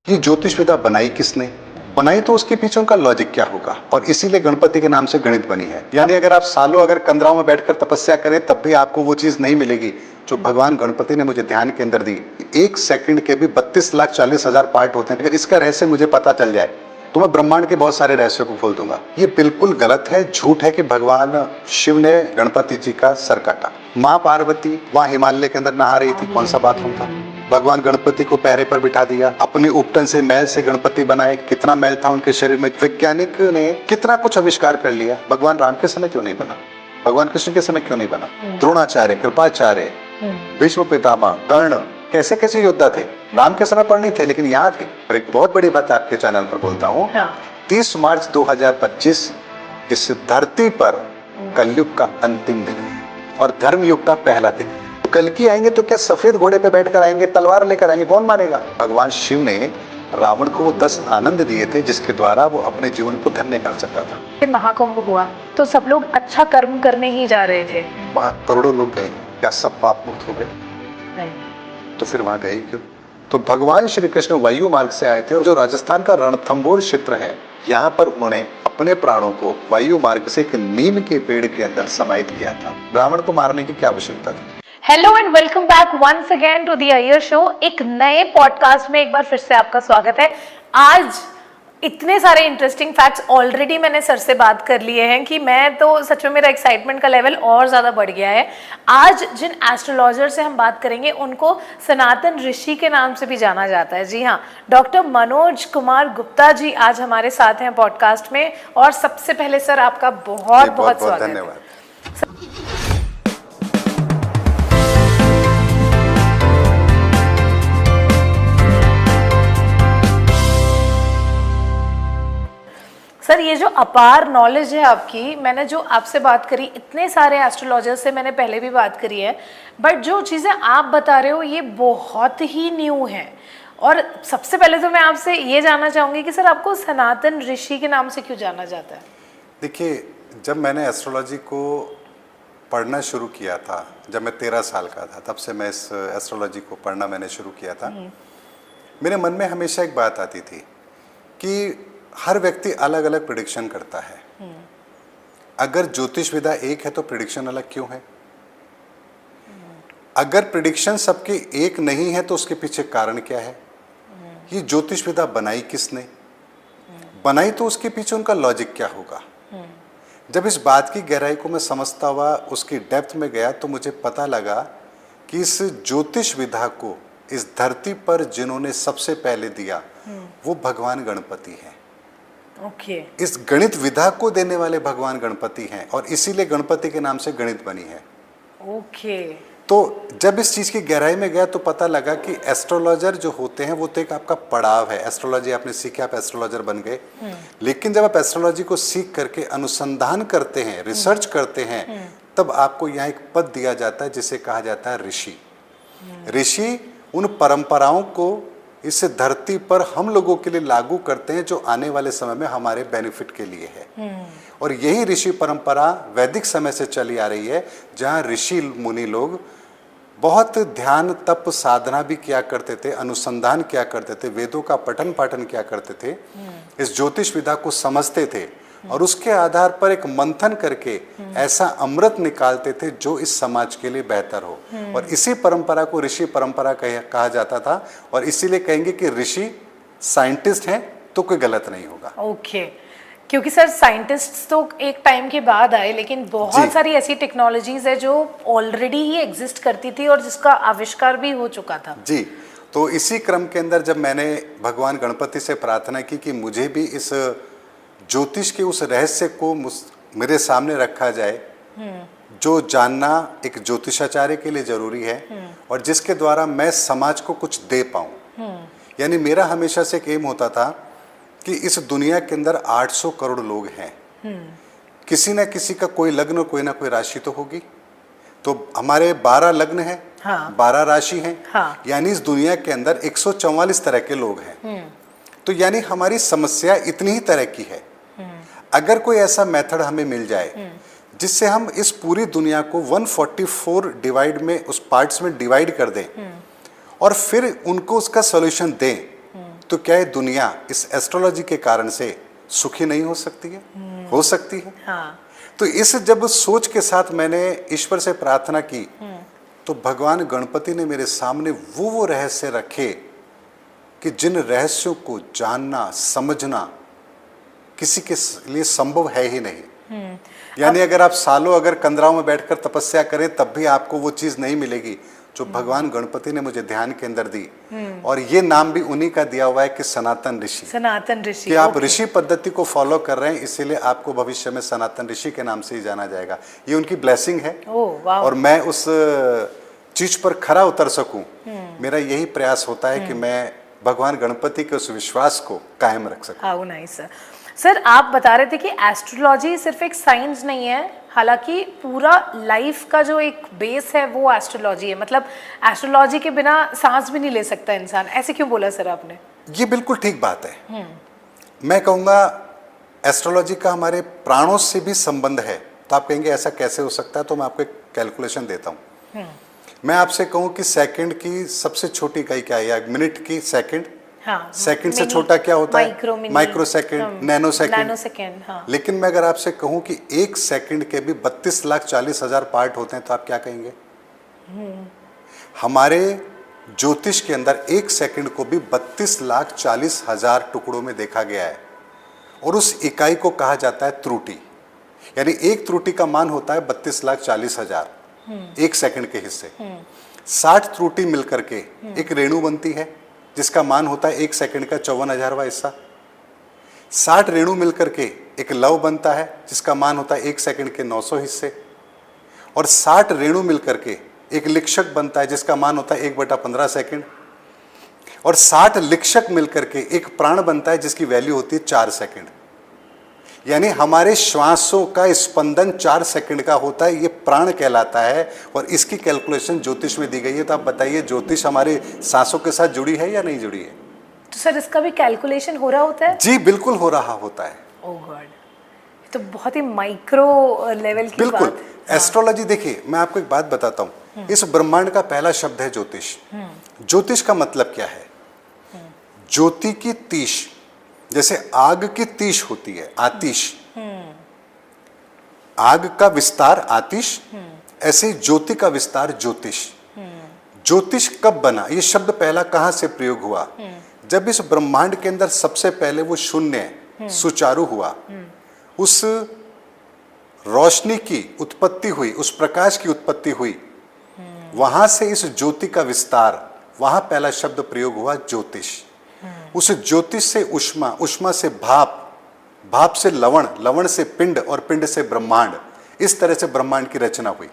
ये ज्योतिष विद्या बनाई किसने? बनाई तो उसके पीछे उनका लॉजिक क्या होगा, और इसीलिए गणपति के नाम से गणित बनी है। यानी अगर आप सालों अगर कंदराओं में बैठकर तपस्या करें तब भी आपको वो चीज नहीं मिलेगी जो भगवान गणपति ने मुझे ध्यान के अंदर दी। एक सेकंड के भी 32,40,000 पार्ट होते हैं। अगर इसका रहस्य मुझे पता चल जाए तो मैं ब्रह्मांड के बहुत सारे रहस्यों को खोल दूंगा। ये बिल्कुल गलत है, झूठ है कि भगवान शिव ने गणपति जी का सर काटा। माँ पार्वती वहां हिमालय के अंदर नहा रही थी, कौन सा बाथरूम था? भगवान गणपति को पैरे पर बिठा दिया, अपने उपटन से मैल से गणपति बनाए। कितना मैल था उनके शरीर में, वैज्ञानिक ने कितना कुछ आविष्कार कर लिया। भगवान राम के समय क्यों नहीं बना? भगवान कृष्ण के समय क्यों नहीं बना? द्रोणाचार्य, कृपाचार्य, भीष्म पितामह, कर्ण, कैसे कैसे योद्धा थे। राम के समय पर नहीं थे लेकिन यहाँ थे। और एक बहुत बड़ी बात आपके चैनल पर बोलता हूँ, 30 मार्च 2025 इस धरती पर कलयुग का अंतिम दिन है और धर्म युग का पहला दिन। कल की आएंगे तो क्या सफेद घोड़े पे बैठकर आएंगे, तलवार लेकर आएंगे, कौन मानेगा? भगवान शिव ने रावण को वो 10 आनंद दिए थे जिसके द्वारा वो अपने जीवन को धन्य कर सकता था। महाकुंभ हुआ तो सब लोग अच्छा कर्म करने ही जा रहे थे, वहां करोड़ों लोग गए, क्या सब पाप मुक्त हो गए? नहीं। तो फिर वहां गए क्यों? तो भगवान श्री कृष्ण वायु मार्ग से आए थे और जो राजस्थान का रणथंबोर क्षेत्र है, यहाँ पर उन्होंने अपने प्राणों को वायु मार्ग से एक नीम के पेड़ के अंदर समाहित किया था। रावण को मारने की क्या आवश्यकता थी? Hello and welcome back once again to the Iyer show. एक नए पॉडकास्ट में एक बार फिर से आपका स्वागत है। आज इतने सारे इंटरेस्टिंग फैक्ट्स ऑलरेडी मैंने सर से बात कर लिए हैं कि मैं तो सच में मेरा एक्साइटमेंट का लेवल और ज़्यादा बढ़ गया है। आज जिन एस्ट्रोलॉजर से हम बात करेंगे उनको सनातन ऋषि के नाम से भी जाना जाता है। जी हाँ, डॉक्टर मनोज कुमार गुप्ता जी आज हमारे साथ हैं पॉडकास्ट में। और सबसे पहले सर आपका बहुत बहुत स्वागत है। धन्यवाद। सर, ये जो अपार नॉलेज है आपकी, मैंने जो आपसे बात करी, इतने सारे एस्ट्रोलॉजर से मैंने पहले भी बात करी है, बट जो चीज़ें आप बता रहे हो ये बहुत ही न्यू है। और सबसे पहले तो मैं आपसे ये जानना चाहूँगी कि सर आपको सनातन ऋषि के नाम से क्यों जाना जाता है? देखिए, जब मैंने एस्ट्रोलॉजी को पढ़ना शुरू किया था, जब मैं 13 साल का था, तब से मैं इस एस्ट्रोलॉजी को पढ़ना मैंने शुरू किया था। मेरे मन में हमेशा एक बात आती थी कि हर व्यक्ति अलग अलग प्रेडिक्शन करता है। अगर ज्योतिष विद्या एक है तो प्रेडिक्शन अलग क्यों है? अगर प्रेडिक्शन सबकी एक नहीं है तो उसके पीछे कारण क्या है? ये ज्योतिष विद्या बनाई किसने? बनाई तो उसके पीछे उनका लॉजिक क्या होगा? जब इस बात की गहराई को मैं समझता हुआ उसकी डेप्थ में गया तो मुझे पता लगा कि इस ज्योतिष विद्या को इस धरती पर जिन्होंने सबसे पहले दिया वो भगवान गणपति हैं। ओके। इस गणित विधा को देने वाले भगवान गणपति हैं और इसीलिए गणपति के नाम से गणित बनी है। ओके। तो जब इस चीज की गहराई में गया तो पता लगा कि एस्ट्रोलॉजर जो होते हैं वो तो एक आपका पड़ाव है। एस्ट्रोलॉजी आपने सीखी, आप एस्ट्रोलॉजर बन गए, लेकिन जब आप एस्ट्रोलॉजी को सीख करके अनुसंधान करते हैं, रिसर्च करते हैं, तब आपको यहाँ एक पद दिया जाता है जिसे कहा जाता है ऋषि। ऋषि उन परंपराओं को इस धरती पर हम लोगों के लिए लागू करते हैं जो आने वाले समय में हमारे बेनिफिट के लिए है। और यही ऋषि परंपरा वैदिक समय से चली आ रही है, जहाँ ऋषि मुनि लोग बहुत ध्यान तप साधना भी किया करते थे, अनुसंधान किया करते थे, वेदों का पठन पाठन किया करते थे, इस ज्योतिष विद्या को समझते थे और उसके आधार पर एक मंथन करके ऐसा अमृत निकालते थे जो इस समाज के लिए बेहतर हो। और इसी परंपरा को ऋषि परंपरा कहा जाता था। और इसीलिए कहेंगे कि ऋषि साइंटिस्ट हैं तो कोई गलत नहीं होगा। ओके। क्योंकि सर साइंटिस्ट तो एक टाइम के बाद आए, लेकिन बहुत सारी ऐसी टेक्नोलॉजीज है जो ऑलरेडी ही एग्जिस्ट करती थी और जिसका आविष्कार भी हो चुका था। जी, तो इसी क्रम के अंदर जब मैंने भगवान गणपति से प्रार्थना की कि मुझे भी इस ज्योतिष के उस रहस्य को मेरे सामने रखा जाए जो जानना एक ज्योतिषाचार्य के लिए जरूरी है और जिसके द्वारा मैं समाज को कुछ दे पाऊं। यानी मेरा हमेशा से एक एम होता था कि इस दुनिया के अंदर 800 करोड़ लोग हैं, किसी न किसी का कोई लग्न कोई ना कोई राशि तो होगी। तो हमारे 12 लग्न हैं, 12 राशि हैं, यानी इस दुनिया के अंदर 144 तरह के लोग हैं। तो यानी हमारी समस्या इतनी ही तरह की है। अगर कोई ऐसा मेथड हमें मिल जाए जिससे हम इस पूरी दुनिया को 144 डिवाइड में उस पार्ट्स में डिवाइड कर दें और फिर उनको उसका सॉल्यूशन दें, तो क्या ये दुनिया इस एस्ट्रोलॉजी के कारण से सुखी नहीं हो सकती है? हो सकती है। हाँ। तो इस जब सोच के साथ मैंने ईश्वर से प्रार्थना की तो भगवान गणपति ने मेरे सामने वो रहस्य रखे कि जिन रहस्यों को जानना समझना किसी के लिए संभव है ही नहीं। यानी अगर आप सालों अगर कंदराओं में बैठकर तपस्या करें तब भी आपको वो चीज नहीं मिलेगी जो भगवान गणपति ने मुझे ध्यान के अंदर दी। और ये नाम भी उन्हीं का दिया हुआ है कि सनातन ऋषि। सनातन ऋषि कि आप ऋषि पद्धति को फॉलो कर रहे हैं, इसीलिए आपको भविष्य में सनातन ऋषि के नाम से ही जाना जाएगा। ये उनकी ब्लेसिंग है। और मैं उस चीज पर खरा उतर सकूं, मेरा यही प्रयास होता है कि मैं भगवान गणपति के उस विश्वास को कायम रख सकूं। How nice sir. आप बता रहे थे कि एस्ट्रोलॉजी सिर्फ एक साइंस नहीं है, हालांकि पूरा लाइफ का जो एक बेस है वो एस्ट्रोलॉजी है। मतलब एस्ट्रोलॉजी के बिना सांस भी नहीं ले सकता इंसान। ऐसे क्यों बोला सर आपने? ये बिल्कुल ठीक बात है। मैं कहूँगा एस्ट्रोलॉजी का हमारे प्राणों से भी संबंध है। तो आप कहेंगे ऐसा कैसे हो सकता है, तो मैं आपको एक कैलकुलेशन देता हूँ। मैं आपसे कहूँ कि सेकंड की सबसे छोटी इकाई क्या है, या मिनट की सेकंड। हाँ, सेकंड से छोटा क्या होता है? Micro second, nano nano second. Second. हाँ। लेकिन मैं अगर आपसे कहूं कि एक सेकंड के भी 32,40,000 पार्ट होते हैं तो आप क्या कहेंगे? हमारे ज्योतिष के अंदर एक सेकंड को भी 32,40,000 टुकड़ों में देखा गया है। और उस इकाई को कहा जाता है त्रुटि। यानी एक त्रुटि का मान होता है 32,40,000 एक सेकंड के हिस्से। 60 त्रुटि मिलकर के एक रेणु बनती है जिसका मान होता है एक सेकंड का 54,000वां हिस्सा। 60 रेणु मिलकर के एक लव बनता है जिसका मान होता है एक सेकंड के 900 हिस्से। और 60 रेणु मिलकर के एक लिक्षक बनता है जिसका मान होता है 1/15 सेकंड। और 60 लिक्षक मिलकर के एक प्राण बनता है जिसकी वैल्यू होती है 4 सेकंड। यानी हमारे श्वासों का स्पंदन 4 सेकंड का होता है, ये प्राण कहलाता है। और इसकी कैलकुलेशन ज्योतिष में दी गई है। तो आप बताइए ज्योतिष हमारे सांसों के साथ जुड़ी है या नहीं जुड़ी है? तो सर इसका भी कैलकुलेशन हो रहा होता है? जी बिल्कुल हो रहा होता है। ओह गॉड, ये तो बहुत ही माइक्रो लेवल की बिल्कुल। बात है। एस्ट्रोलॉजी देखिए, मैं आपको एक बात बताता हूँ। इस ब्रह्मांड का पहला शब्द है ज्योतिष। ज्योतिष का मतलब क्या है? ज्योति की तीश, जैसे आग की तीश होती है, आतिश, आग का विस्तार आतिश, ऐसे ही ज्योति का विस्तार ज्योतिष। ज्योतिष कब बना? ये शब्द पहला कहां से प्रयोग हुआ? जब इस ब्रह्मांड के अंदर सबसे पहले वो शून्य सुचारू हुआ, उस रोशनी की उत्पत्ति हुई, उस प्रकाश की उत्पत्ति हुई, वहां से इस ज्योति का विस्तार, वहां पहला शब्द प्रयोग हुआ ज्योतिष। उस ज्योतिष से उष्मा, उष्मा से भाप, भाप से लवण, लवण से पिंड और पिंड से ब्रह्मांड। इस तरह से ब्रह्मांड की रचना हुई।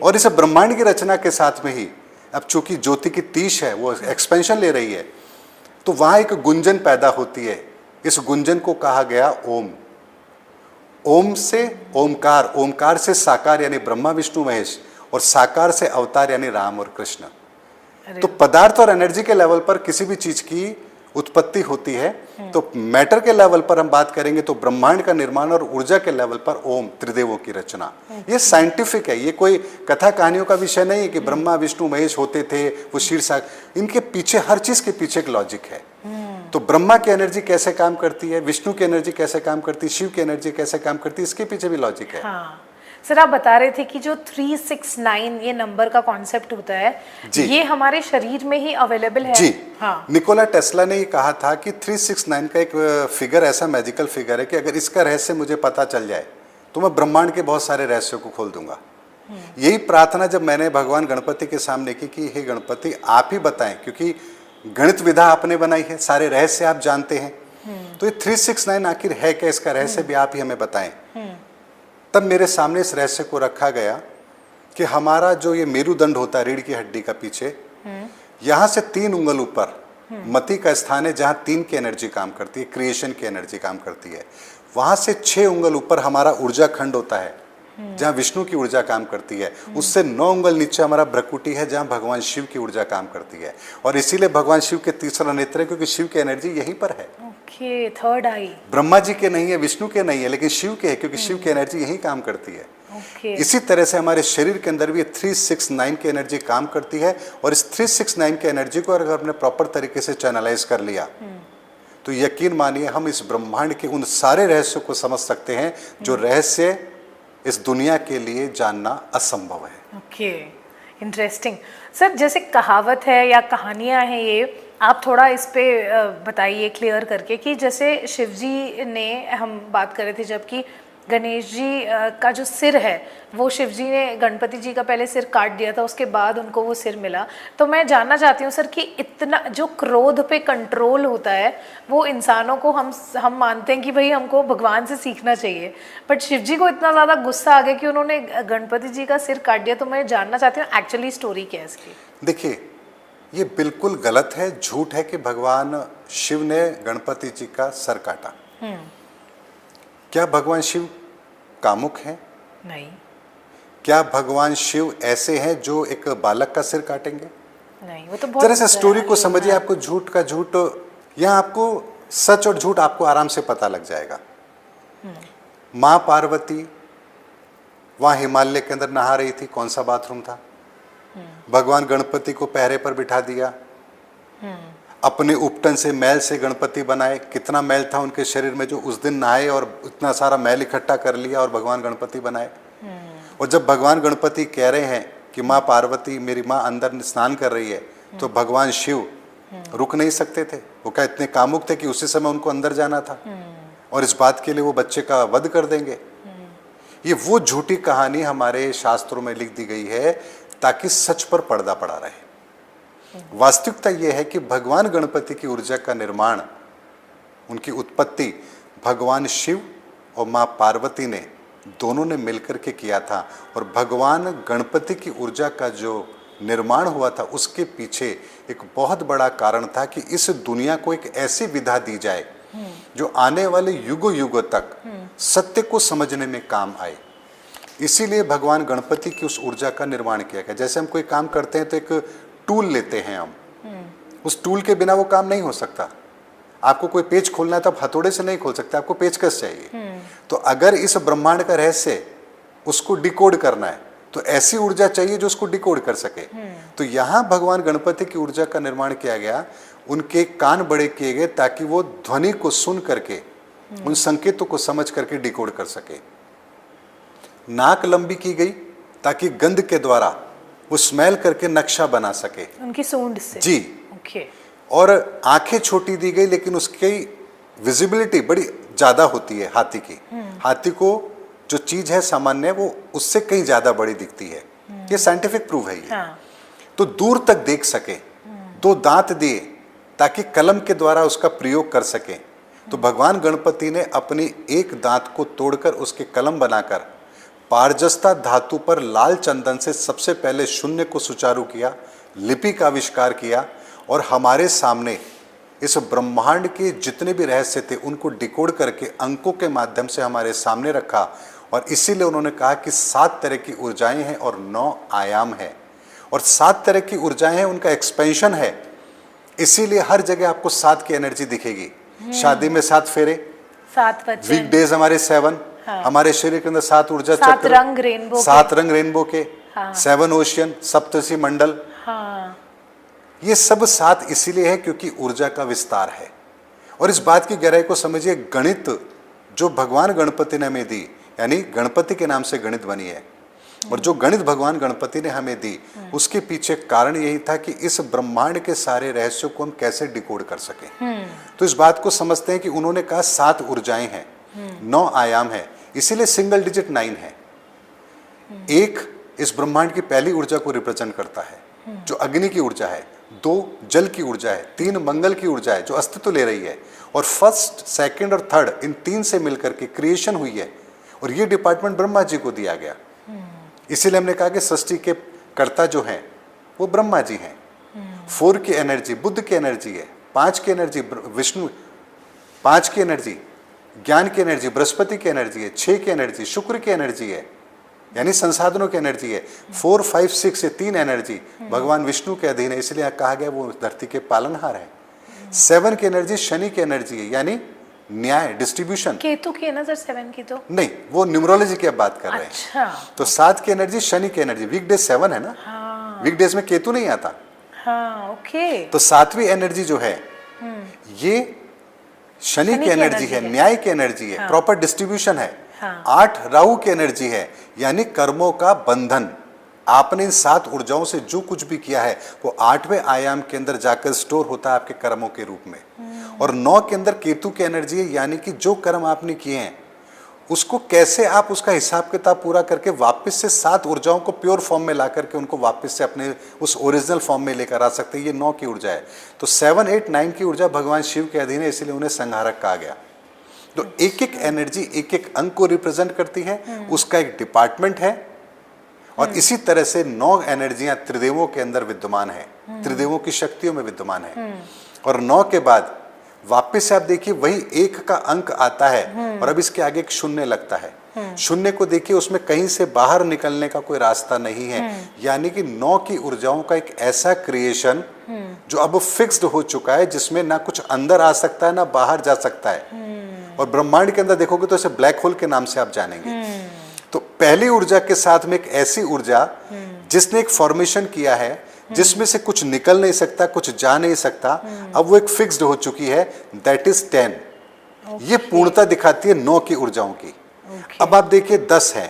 और इस ब्रह्मांड की रचना के साथ में ही अब चूंकि ज्योति की तीश है वो एक्सपेंशन ले रही है, तो वहां एक गुंजन पैदा होती है। इस गुंजन को कहा गया ओम। ओम से ओमकार, ओमकार से साकार यानी ब्रह्मा विष्णु महेश, और साकार से अवतार यानी राम और कृष्ण। तो पदार्थ और एनर्जी के लेवल पर किसी भी चीज की उत्पत्ति होती है। तो मैटर के लेवल पर हम बात करेंगे तो ब्रह्मांड का निर्माण, और ऊर्जा के लेवल पर ओम, त्रिदेवों की रचना। ये साइंटिफिक है, ये कोई कथा कहानियों का विषय नहीं है कि ब्रह्मा विष्णु महेश होते थे, वो शीर्षक। इनके पीछे, हर चीज के पीछे एक लॉजिक है। तो ब्रह्मा की एनर्जी कैसे काम करती है, विष्णु की एनर्जी कैसे काम करती है, शिव की एनर्जी कैसे काम करती है, इसके पीछे भी लॉजिक है। हाँ। सर आप बता रहे थे कि जो 369 ये नंबर का कॉन्सेप्ट होता है, ये हमारे शरीर में ही अवेलेबल है। जी हाँ। निकोला टेस्ला ने ये कहा था कि 369 का एक फिगर ऐसा मैजिकल फिगर है कि अगर इसका रहस्य मुझे पता चल जाए तो मैं ब्रह्मांड के बहुत सारे रहस्यों को खोल दूंगा। यही प्रार्थना जब मैंने भगवान गणपति के सामने की कि हे गणपति आप ही बताएं, क्योंकि गणित विधा आपने बनाई है, सारे रहस्य आप जानते हैं, तो ये 369 आखिर है क्या, इसका रहस्य भी आप ही हमें बताएं। तब मेरे सामने इस रहस्य को रखा गया कि हमारा जो ये मेरुदंड होता है रीढ़ की हड्डी का पीछे, यहाँ से 3 उंगल ऊपर मति का स्थान है जहाँ 3 की एनर्जी काम करती है, क्रिएशन की एनर्जी काम करती है। वहाँ से 6 उंगल ऊपर हमारा ऊर्जा खंड होता है जहाँ विष्णु की ऊर्जा काम करती है। उससे 9 उंगल नीचे हमारा भ्रकुटी है जहाँ भगवान शिव की ऊर्जा काम करती है। और इसीलिए भगवान शिव के तीसरा नेत्र है, क्योंकि शिव की एनर्जी यहीं पर है। ओके, थर्ड आई। ब्रह्मा जी के नहीं है, विष्णु के नहीं है, लेकिन शिव के है, क्योंकि शिव की एनर्जी यहीं काम करती है। ओके। इसी तरह से हमारे शरीर के अंदर भी 369 की एनर्जी काम करती है, और इस 369 की एनर्जी को अगर हमने प्रॉपर तरीके से चैनलाइज कर लिया तो यकीन मानिए हम इस ब्रह्मांड के उन सारे रहस्यों को समझ सकते हैं जो रहस्य इस दुनिया के लिए जानना असंभव है। Okay, interesting. सर, जैसे कहावत है या कहानियाँ हैं, ये आप थोड़ा इस पे बताइए क्लियर करके कि जैसे शिव जी ने, हम बात कर रहे थे जबकि गणेश जी का जो सिर है वो शिव जी ने गणपति जी का पहले सिर काट दिया था, उसके बाद उनको वो सिर मिला। तो मैं जानना चाहती हूँ सर कि इतना जो क्रोध पे कंट्रोल होता है वो इंसानों को हम मानते हैं कि भाई हमको भगवान से सीखना चाहिए, बट शिव जी को इतना ज़्यादा गुस्सा आ गया कि उन्होंने गणपति जी का सिर काट दिया। तो मैं जानना चाहती हूँ एक्चुअली स्टोरी क्या है इसकी। देखिए, ये बिल्कुल गलत है, झूठ है कि भगवान शिव ने गणपति जी का सर काटा। क्या भगवान शिव कामुक हैं? नहीं। क्या भगवान शिव ऐसे हैं जो एक बालक का सिर काटेंगे? नहीं, वो तो बहुत जरा सा स्टोरी को समझिए, आपको झूठ का झूठ, यहाँ आपको सच और झूठ आपको आराम से पता लग जाएगा। माँ पार्वती वहां हिमालय के अंदर नहा रही थी, कौन सा बाथरूम था? भगवान गणपति को पहरे पर बिठा दिया, अपने उपटन से मैल से गणपति बनाए। कितना मैल था उनके शरीर में जो उस दिन नहाए और इतना सारा मैल इकट्ठा कर लिया और भगवान गणपति बनाए। और जब भगवान गणपति कह रहे हैं कि माँ पार्वती, मेरी माँ अंदर स्नान कर रही है, तो भगवान शिव रुक नहीं सकते थे। वो क्या इतने कामुक थे कि उसी समय उनको अंदर जाना था, और इस बात के लिए वो बच्चे का वध कर देंगे। ये वो झूठी कहानी हमारे शास्त्रों में लिख दी गई है ताकि सच पर पर्दा पड़ा रहे। वास्तविकता यह है कि भगवान गणपति की ऊर्जा का निर्माण, उनकी उत्पत्ति भगवान शिव और माँ पार्वती ने दोनों ने मिलकर के किया था। और भगवान गणपति की ऊर्जा का जो निर्माण हुआ था उसके पीछे एक बहुत बड़ा कारण था कि इस दुनिया को एक ऐसी विधा दी जाए जो आने वाले युगों युगों तक सत्य को समझने में काम आए। इसीलिए भगवान गणपति की उस ऊर्जा का निर्माण किया गया। जैसे हम कोई काम करते हैं तो एक टूल लेते हैं हम, उस टूल के बिना वो काम नहीं हो सकता। आपको कोई पेच खोलना है तो आप हथौड़े से नहीं खोल सकते, आपको पेचकस चाहिए। तो अगर इस ब्रह्मांड का रहस्य उसको डिकोड करना है तो ऐसी ऊर्जा चाहिए जो उसको डिकोड कर सके। तो यहाँ भगवान गणपति की ऊर्जा का निर्माण किया गया, उनके कान बड़े किए गए ताकि वो ध्वनि को सुन करके उन संकेतों को समझ करके डिकोड कर सके। नाक लंबी की गई ताकि गंध के द्वारा वो स्मेल करके नक्शा बना सके उनकी सूंड से। जी। ओके। और आंखें छोटी दी गई लेकिन उसकी विजिबिलिटी बड़ी ज्यादा होती है हाथी की। हाथी को जो चीज है सामान्य, वो उससे कहीं ज्यादा बड़ी दिखती है। ये साइंटिफिक प्रूफ है ये। हाँ। तो दूर तक देख सके। 2 दांत दिए ताकि कलम के द्वारा उसका प्रयोग कर सके। तो भगवान गणपति ने अपनी एक दांत को तोड़कर उसके कलम बनाकर पारजस्ता धातु पर लाल चंदन से सबसे पहले शून्य को सुचारू किया, लिपि का आविष्कार किया, और हमारे सामने इस ब्रह्मांड के जितने भी रहस्य थे उनको डिकोड करके अंकों के माध्यम से हमारे सामने रखा। और इसीलिए उन्होंने कहा कि 7 तरह की ऊर्जाएं हैं और 9 आयाम है, और 7 तरह की ऊर्जाएं हैं, उनका एक्सपेंशन है। इसीलिए हर जगह आपको 7 की एनर्जी दिखेगी। शादी में 7 फेरे, 7 बच्चे, वीकडेज हमारे 7, हाँ। हमारे शरीर के अंदर 7 ऊर्जा 7 चक्र, रंग रेनबो 7 रंग रेनबो के, हाँ। 7 ओशियन, सप्तऋषि मंडल। हाँ। ये सब 7 इसीलिए है क्योंकि ऊर्जा का विस्तार है। और इस बात की गहराई को समझिए, गणित जो भगवान गणपति ने हमें दी, यानी गणपति के नाम से गणित बनी है, और जो गणित भगवान गणपति ने हमें दी उसके पीछे कारण यही था कि इस ब्रह्मांड के सारे रहस्यों को हम कैसे डिकोड कर सकें। तो इस बात को समझते हैं कि उन्होंने कहा 7 ऊर्जाएं हैं, 9 आयाम है, इसीलिए सिंगल डिजिट 9 है। 1 इस ब्रह्मांड की पहली ऊर्जा को रिप्रेजेंट करता है जो अग्नि की ऊर्जा है, 2 जल की ऊर्जा है, 3 मंगल की ऊर्जा है जो अस्तित्व ले रही है, और फर्स्ट, सेकंड और थर्ड इन 3 से मिलकर के क्रिएशन हुई है। और ये डिपार्टमेंट ब्रह्मा जी को दिया गया। इसीलिए हमने कहा कि सृष्टि के कर्ता जो हैं वो ब्रह्मा जी हैं। 4 की एनर्जी बुद्ध की एनर्जी है, 5 की एनर्जी विष्णु, 5 की एनर्जी ज्ञान की एनर्जी बृहस्पति की एनर्जी है, 6 की एनर्जी शुक्र की एनर्जी है, यानी संसाधनों की एनर्जी है। 4, 5, 6 से 3 एनर्जी भगवान विष्णु के अधीन है, इसलिए कहा गया वो धरती के पालनहार है। 7 की एनर्जी शनि की एनर्जी है, यानी न्याय, डिस्ट्रीब्यूशन। केतु की है ना सर 7 की तो? नहीं, वो न्यूमरोलॉजी की अब बात कर रहे हैं। अच्छा। तो 7 की एनर्जी शनि की एनर्जी, वीकडेज 7 है ना। हाँ वीकडेज में केतु नहीं आता। हाँ ओके। तो 7वीं एनर्जी जो है ये शनि की एनर्जी है, न्याय की एनर्जी है, प्रॉपर डिस्ट्रीब्यूशन है। 8 राहु की एनर्जी है, यानी कर्मों का बंधन। आपने इन 7 ऊर्जाओं से जो कुछ भी किया है वो 8वें आयाम के अंदर जाकर स्टोर होता है आपके कर्मों के रूप में। और 9 के अंदर केतु की एनर्जी है, यानी कि जो कर्म आपने किए हैं उसको कैसे आप उसका हिसाब किताब पूरा करके वापस से 7 ऊर्जाओं को प्योर फॉर्म में ला करके उनको वापस से अपने उस ओरिजिनल फॉर्म में लेकर आ सकते हैं। ये 9 की ऊर्जा है। तो 7, 8, 9 की ऊर्जा भगवान शिव के अधीन है, इसलिए उन्हें संहारक कहा गया। तो एक एक एनर्जी एक एक अंक को रिप्रेजेंट करती है, उसका एक डिपार्टमेंट है। और इसी तरह से 9 एनर्जियां त्रिदेवों के अंदर विद्यमान है, त्रिदेवों की शक्तियों में विद्यमान है। और 9 के बाद वापस से आप देखिए वही 1 का अंक आता है और अब इसके आगे एक शून्य लगता है। शून्य को देखिए, उसमें कहीं से बाहर निकलने का कोई रास्ता नहीं है। यानी कि 9 की ऊर्जाओं का एक ऐसा क्रिएशन जो अब फिक्स्ड हो चुका है, जिसमें ना कुछ अंदर आ सकता है ना बाहर जा सकता है। और ब्रह्मांड के अंदर देखोगे तो इसे ब्लैक होल के नाम से आप जानेंगे। तो पहली ऊर्जा के साथ में एक ऐसी ऊर्जा जिसने एक फॉर्मेशन किया है, जिसमें से कुछ निकल नहीं सकता, कुछ जा नहीं सकता, अब वो एक फिक्स्ड हो चुकी है, दैट इज 10। ये पूर्णता दिखाती है 9 की ऊर्जाओं की। अब आप देखिए 10 है,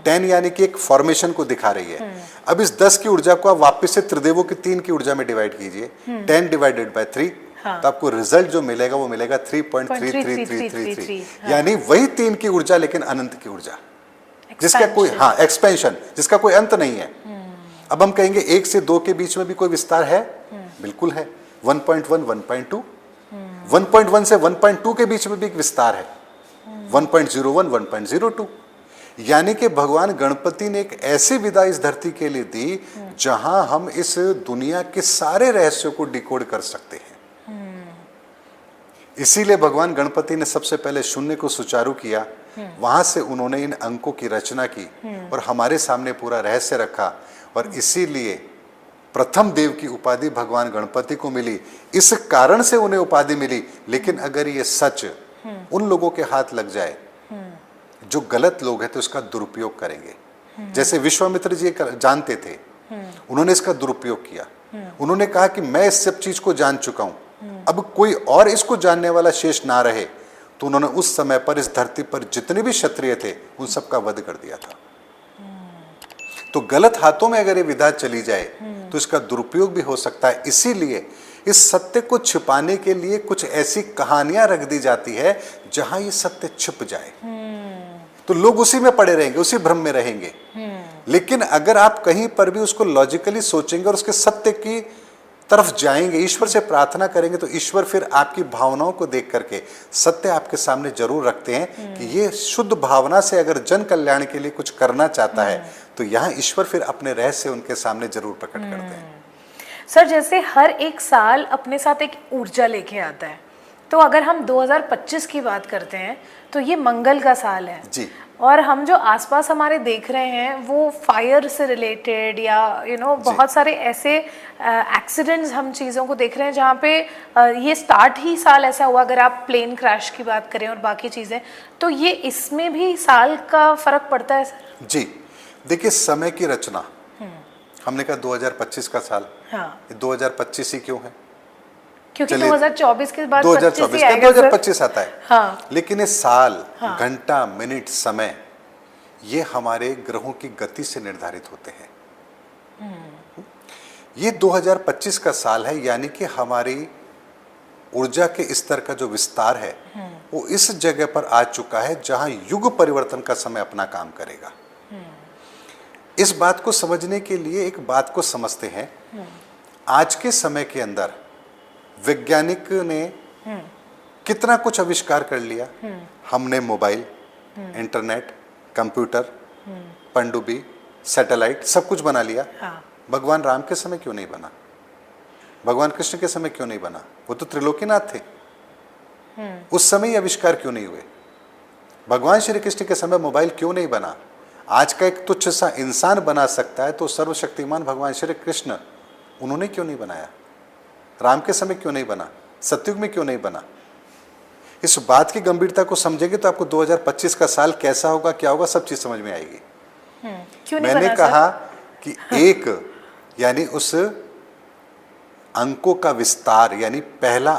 10 यानी कि एक फॉर्मेशन को दिखा रही है। अब इस 10 की ऊर्जा को आप वापस से त्रिदेवों की 3 की ऊर्जा में डिवाइड कीजिए, 10 डिवाइडेड बाय 3, तो आपको रिजल्ट जो मिलेगा वो मिलेगा 3.33333, यानी वही 3 की ऊर्जा लेकिन अनंत की ऊर्जा, जिसका कोई एक्सपेंशन, जिसका कोई अंत नहीं है। अब हम कहेंगे 1 से 2 के बीच में भी कोई विस्तार है? बिल्कुल है। 1.1, 1.2, 1.1 से 1.2 के बीच में भी एक विस्तार है, 1.01, 1.02। यानी कि भगवान गणपति ने एक ऐसी विदा इस धरती के लिए दी जहां हम इस दुनिया के सारे रहस्यों को डिकोड कर सकते हैं। इसीलिए भगवान गणपति ने सबसे पहले शून्य को सुचारू किया, वहां से उन्होंने इन अंकों की रचना की और हमारे सामने पूरा रहस्य रखा। और इसीलिए प्रथम देव की उपाधि भगवान गणपति को मिली, इस कारण से उन्हें उपाधि मिली। लेकिन अगर ये सच उन लोगों के हाथ लग जाए जो गलत लोग हैं तो इसका दुरुपयोग करेंगे। जैसे विश्वामित्र जी जानते थे, उन्होंने इसका दुरुपयोग किया। उन्होंने कहा कि मैं इस सब चीज को जान चुका हूं, अब कोई और इसको जानने वाला शेष ना रहे। तो उन्होंने उस समय पर इस धरती पर जितने भी क्षत्रिय थे उन सबका वध कर दिया था। तो गलत हाथों में अगर ये विधा चली जाए तो इसका दुरुपयोग भी हो सकता है। इसीलिए इस सत्य को छिपाने के लिए कुछ ऐसी कहानियां रख दी जाती है जहां ये सत्य छिप जाए, तो लोग उसी में पड़े रहेंगे, उसी भ्रम में रहेंगे। लेकिन अगर आप कहीं पर भी उसको लॉजिकली सोचेंगे और उसके सत्य की तरफ जाएंगे, ईश्वर से प्रार्थना करेंगे, तो ईश्वर फिर आपकी भावनाओं को देख करके सत्य आपके सामने जरूर रखते हैं कि ये शुद्ध भावना से अगर जन कल्याण के लिए कुछ करना चाहता है तो यहाँ ईश्वर फिर अपने रहस्य उनके सामने जरूर प्रकट करते हैं। सर, जैसे हर एक साल अपने साथ एक ऊर्जा लेके आता है, तो अगर हम 2025 की बात करते हैं तो ये मंगल का साल है जी। और हम जो आसपास हमारे देख रहे हैं वो फायर से रिलेटेड या बहुत सारे ऐसे एक्सीडेंट्स हम चीज़ों को देख रहे हैं जहाँ पे ये स्टार्ट ही साल ऐसा हुआ। अगर आप प्लेन क्रैश की बात करें और बाकी चीज़ें, तो ये इसमें भी साल का फर्क पड़ता है सर? जी, देखिए समय की रचना, हमने कहा 2025 का साल, हाँ, 2025 ही क्यों है? क्योंकि 2024 के बाद 2024 का 2025 आता है। हाँ। लेकिन ये साल, घंटा, मिनट, समय, ये हमारे ग्रहों की गति से निर्धारित होते हैं। ये 2025 का साल है, यानी कि हमारी ऊर्जा के स्तर का जो विस्तार है वो इस जगह पर आ चुका है जहां युग परिवर्तन का समय अपना काम करेगा। इस बात को समझने के लिए एक बात को समझते हैं। आज के समय के अंदर वैज्ञानिक ने कितना कुछ आविष्कार कर लिया। हमने मोबाइल, इंटरनेट, कंप्यूटर, पनडुब्बी, सैटेलाइट, सब कुछ बना लिया। हाँ। भगवान राम के समय क्यों नहीं बना? भगवान कृष्ण के समय क्यों नहीं बना? वो तो त्रिलोकीनाथ थे, उस समय ये आविष्कार क्यों नहीं हुए? भगवान श्री कृष्ण के समय मोबाइल क्यों नहीं बना? आज का एक तुच्छ सा इंसान बना सकता है, तो सर्वशक्तिमान भगवान श्री कृष्ण उन्होंने क्यों नहीं बनाया? राम के समय क्यों नहीं बना? सतयुग में क्यों नहीं बना? इस बात की गंभीरता को समझेंगे तो आपको 2025 का साल कैसा होगा, क्या होगा, सब चीज समझ में आएगी। क्यों नहीं मैंने बना कहा कि एक यानी उस अंकों का विस्तार, यानी पहला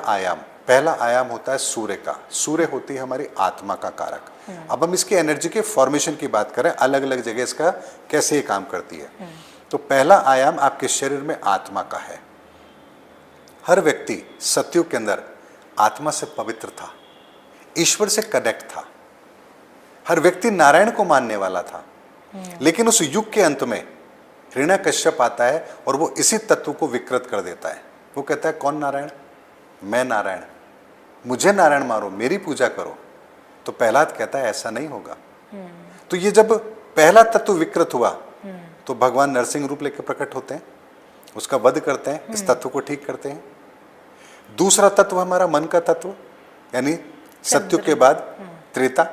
आयाम होता है सूर्य का। सूर्य होती है हमारी आत्मा का कारक। अब हम इसकी एनर्जी के फॉर्मेशन की बात करें, अलग अलग जगह इसका कैसे ये काम करती है। तो पहला आयाम आपके शरीर में आत्मा का है। हर व्यक्ति सतयुग के अंदर आत्मा से पवित्र था, ईश्वर से कनेक्ट था। हर व्यक्ति नारायण को मानने वाला था। लेकिन उस युग के अंत में हिरण्यकश्यप आता है और वो इसी तत्व को विकृत कर देता है। वो कहता है कौन नारायण? मैं नारायण, मुझे नारायण मारो, मेरी पूजा करो। तो प्रहलाद कहता है ऐसा नहीं होगा। तो ये जब पहला तत्व विकृत हुआ तो भगवान नरसिंह रूप लेकर प्रकट होते हैं, उसका वध करते हैं, इस तत्व को ठीक करते हैं। दूसरा तत्व हमारा मन का तत्व, यानी सतयुग के बाद त्रेता।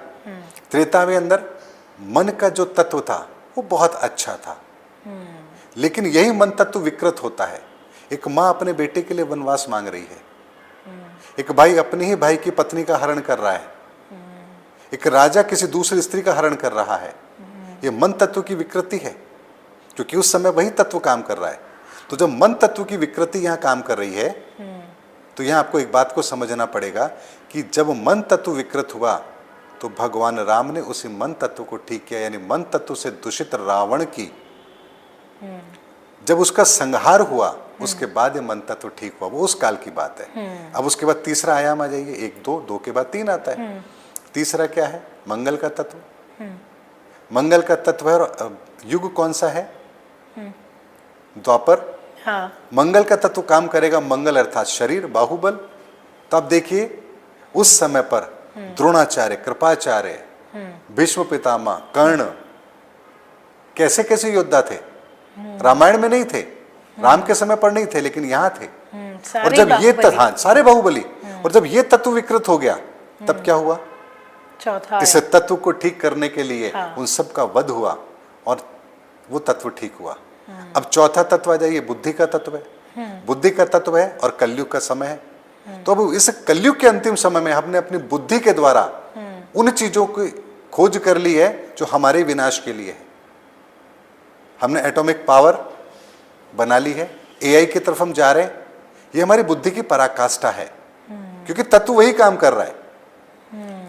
त्रेता में अंदर मन का जो तत्व था वो बहुत अच्छा था, लेकिन यही मन तत्व विकृत होता है। एक माँ अपने बेटे के लिए वनवास मांग रही है, एक भाई अपनी ही भाई की पत्नी का हरण कर रहा है, एक राजा किसी दूसरी स्त्री का हरण कर रहा है। ये मन तत्व की विकृति है, क्योंकि उस समय वही तत्व काम कर रहा है। तो जब मन तत्व की विकृति यहाँ काम कर रही है तो यहाँ आपको एक बात को समझना पड़ेगा कि जब मन तत्व विकृत हुआ तो भगवान राम ने उसी मन तत्व को ठीक किया। यानी मन तत्व से दूषित रावण की जब उसका संहार हुआ उसके बाद ये मन तत्व ठीक हुआ। वो उस काल की बात है। अब उसके बाद तीसरा आयाम आ जाइए, 1 2 2 के बाद 3 आता है। तीसरा क्या है? मंगल का तत्व। मंगल का तत्व है। और युग कौन सा है? द्वापर। हाँ। मंगल का तत्व काम करेगा, मंगल अर्थात शरीर, बाहुबल। तो आप देखिए उस समय पर द्रोणाचार्य, कृपाचार्य, भीष्म पितामह, कर्ण कैसे कैसे योद्धा थे। रामायण में नहीं थे, राम के समय पर नहीं थे, लेकिन यहाँ थे। और जब ये तत्व, हाँ सारे बाहुबली, और जब ये तत्व विकृत हो गया तब क्या हुआ? चौथा इस तत्व को ठीक करने के लिए उन सब का वध हुआ और वो तत्व ठीक हुआ। अब चौथा तत्व आ जाइए, बुद्धि का तत्व है। बुद्धि का तत्व है और कलयुग का समय है। तो अब इस कलयुग के अंतिम समय में हमने अपनी बुद्धि के द्वारा उन चीजों की खोज कर ली है जो हमारे विनाश के लिए है। हमने एटॉमिक पावर बना ली है, एआई की तरफ हम जा रहे हैं। ये हमारी बुद्धि की पराकाष्ठा है, क्योंकि तत्व वही काम कर रहा है।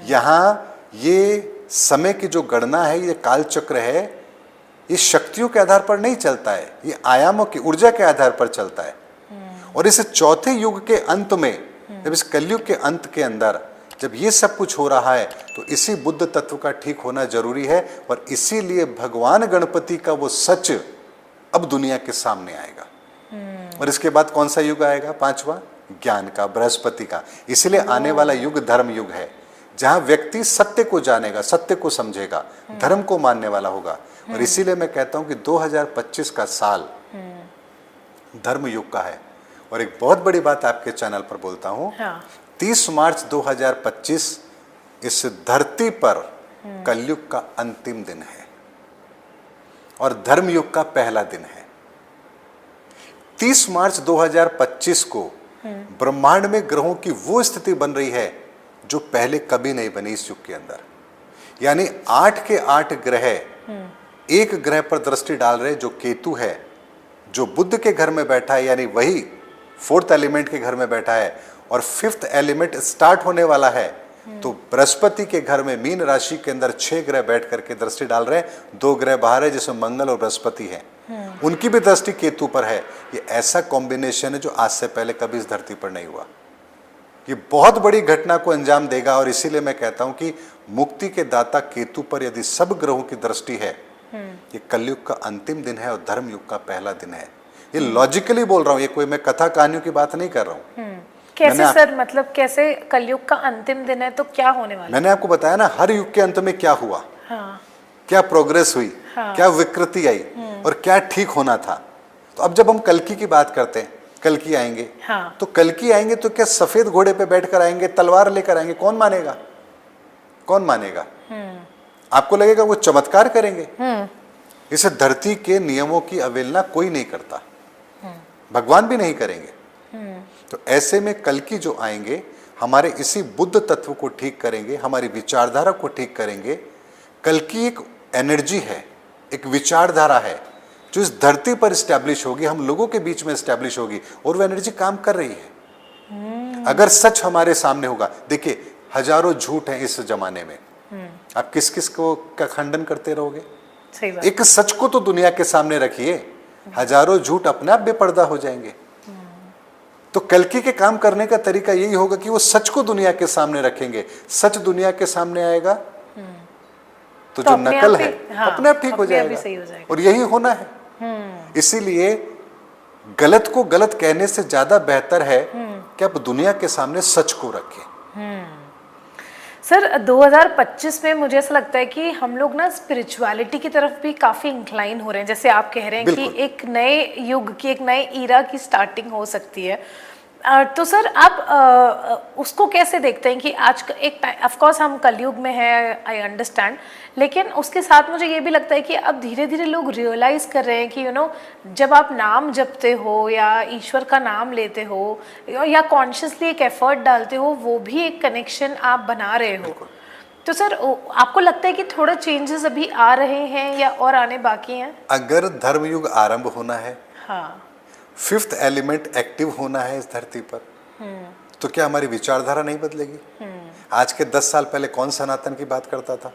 यहाँ ये समय की जो गणना है, ये काल चक्र है, ये शक्तियों के आधार पर नहीं चलता है, ये आयामों की ऊर्जा के आधार पर चलता है। और इस चौथे युग के अंत में, जब इस कलयुग के अंत के अंदर जब ये सब कुछ हो रहा है तो इसी बुद्ध तत्व का ठीक होना जरूरी है। और इसीलिए भगवान गणपति का वो सच अब दुनिया के सामने आएगा। और इसके बाद कौन सा युग आएगा? 5वां, ज्ञान का, बृहस्पति का। इसीलिए आने वाला युग धर्म युग है, जहां व्यक्ति सत्य को जानेगा, सत्य को समझेगा, धर्म को मानने वाला होगा। और इसीलिए मैं कहता हूं कि 2025 का साल धर्म युग का है। और एक बहुत बड़ी बात आपके चैनल पर बोलता हूं, 30 मार्च 2025 इस धरती पर कलयुग का अंतिम दिन है और धर्म युग का पहला दिन है। 30 मार्च 2025 को ब्रह्मांड में ग्रहों की वो स्थिति बन रही है जो पहले कभी नहीं बनी इस युग के अंदर। यानी 8 के 8 ग्रह एक ग्रह पर दृष्टि डाल रहे, जो केतु है, जो बुध के घर में बैठा है, यानी वही 4th एलिमेंट के घर में बैठा है। और 5th एलिमेंट स्टार्ट होने वाला है। तो बृहस्पति के घर में मीन राशि के अंदर 6 ग्रह बैठ करके दृष्टि डाल रहे हैं। 2 ग्रह बाहर है जिसमें मंगल और बृहस्पति है, उनकी भी दृष्टि केतु पर है। ये ऐसा कॉम्बिनेशन है जो आज से पहले कभी इस धरती पर नहीं हुआ। ये बहुत बड़ी घटना को अंजाम देगा। और इसीलिए मैं कहता हूं कि मुक्ति के दाता केतु पर यदि सब ग्रहों की दृष्टि है, ये कलयुग का अंतिम दिन है और धर्म युग का पहला दिन है। ये लॉजिकली बोल रहा हूं, ये कोई मैं कथा कहानियों की बात नहीं कर रहा हूं। कैसे सर, मतलब कैसे कलयुग का अंतिम दिन है तो क्या होने वाला? मैंने आपको बताया ना, हर युग के अंत में क्या हुआ, क्या प्रोग्रेस हुई, क्या विकृति आई और क्या ठीक होना था। तो अब जब हम कल्कि की बात करते हैं, कल्कि आएंगे, तो कल्कि आएंगे तो क्या सफेद घोड़े पे बैठकर आएंगे, तलवार लेकर आएंगे? कौन मानेगा? कौन मानेगा? आपको लगेगा वो चमत्कार करेंगे। इस धरती के नियमों की अवहेलना कोई नहीं करता, भगवान भी नहीं करेंगे। तो ऐसे में कल्कि जो आएंगे हमारे इसी बुद्ध तत्व को ठीक करेंगे, हमारी विचारधारा को ठीक करेंगे, कल की एक एनर्जी है, एक विचारधारा है जो इस धरती पर स्टैब्लिश होगी, हम लोगों के बीच में स्टैब्लिश होगी, और वो एनर्जी काम कर रही है। अगर सच हमारे सामने होगा, देखिए हजारों झूठ हैं इस जमाने में, आप किस किस को का खंडन करते रहोगे? सही बात। एक सच को तो दुनिया के सामने रखिए, हजारों झूठ अपने आप बेपर्दा हो जाएंगे। तो कल्कि के काम करने का तरीका यही होगा कि वो सच को दुनिया के सामने रखेंगे, सच दुनिया के सामने आएगा तो जो नकल है अपने आप ठीक हो जाएगा, और यही होना है। इसीलिए गलत को गलत कहने से ज्यादा बेहतर है कि आप दुनिया के सामने सच को रखें। सर 2025 में मुझे ऐसा लगता है कि हम लोग ना स्पिरिचुअलिटी की तरफ भी काफी इंक्लाइन हो रहे हैं, जैसे आप कह रहे हैं कि एक नए युग की, एक नए ईरा की स्टार्टिंग हो सकती है। तो सर आप उसको कैसे देखते हैं कि आज एक ऑफ कोर्स हम कलयुग में हैं, आई अंडरस्टैंड, लेकिन उसके साथ मुझे ये भी लगता है कि अब धीरे धीरे लोग रियलाइज कर रहे हैं कि जब आप नाम जपते हो या ईश्वर का नाम लेते हो या कॉन्शियसली एक एफर्ट डालते हो, वो भी एक कनेक्शन आप बना रहे हो। तो सर आपको लगता है कि थोड़ा चेंजेस अभी आ रहे हैं या और आने बाकी हैं? अगर धर्मयुग आरंभ होना है, हाँ, फिफ्थ एलिमेंट एक्टिव होना है इस धरती पर, तो क्या हमारी विचारधारा नहीं बदलेगी? आज के 10 साल पहले कौन सनातन की बात करता था?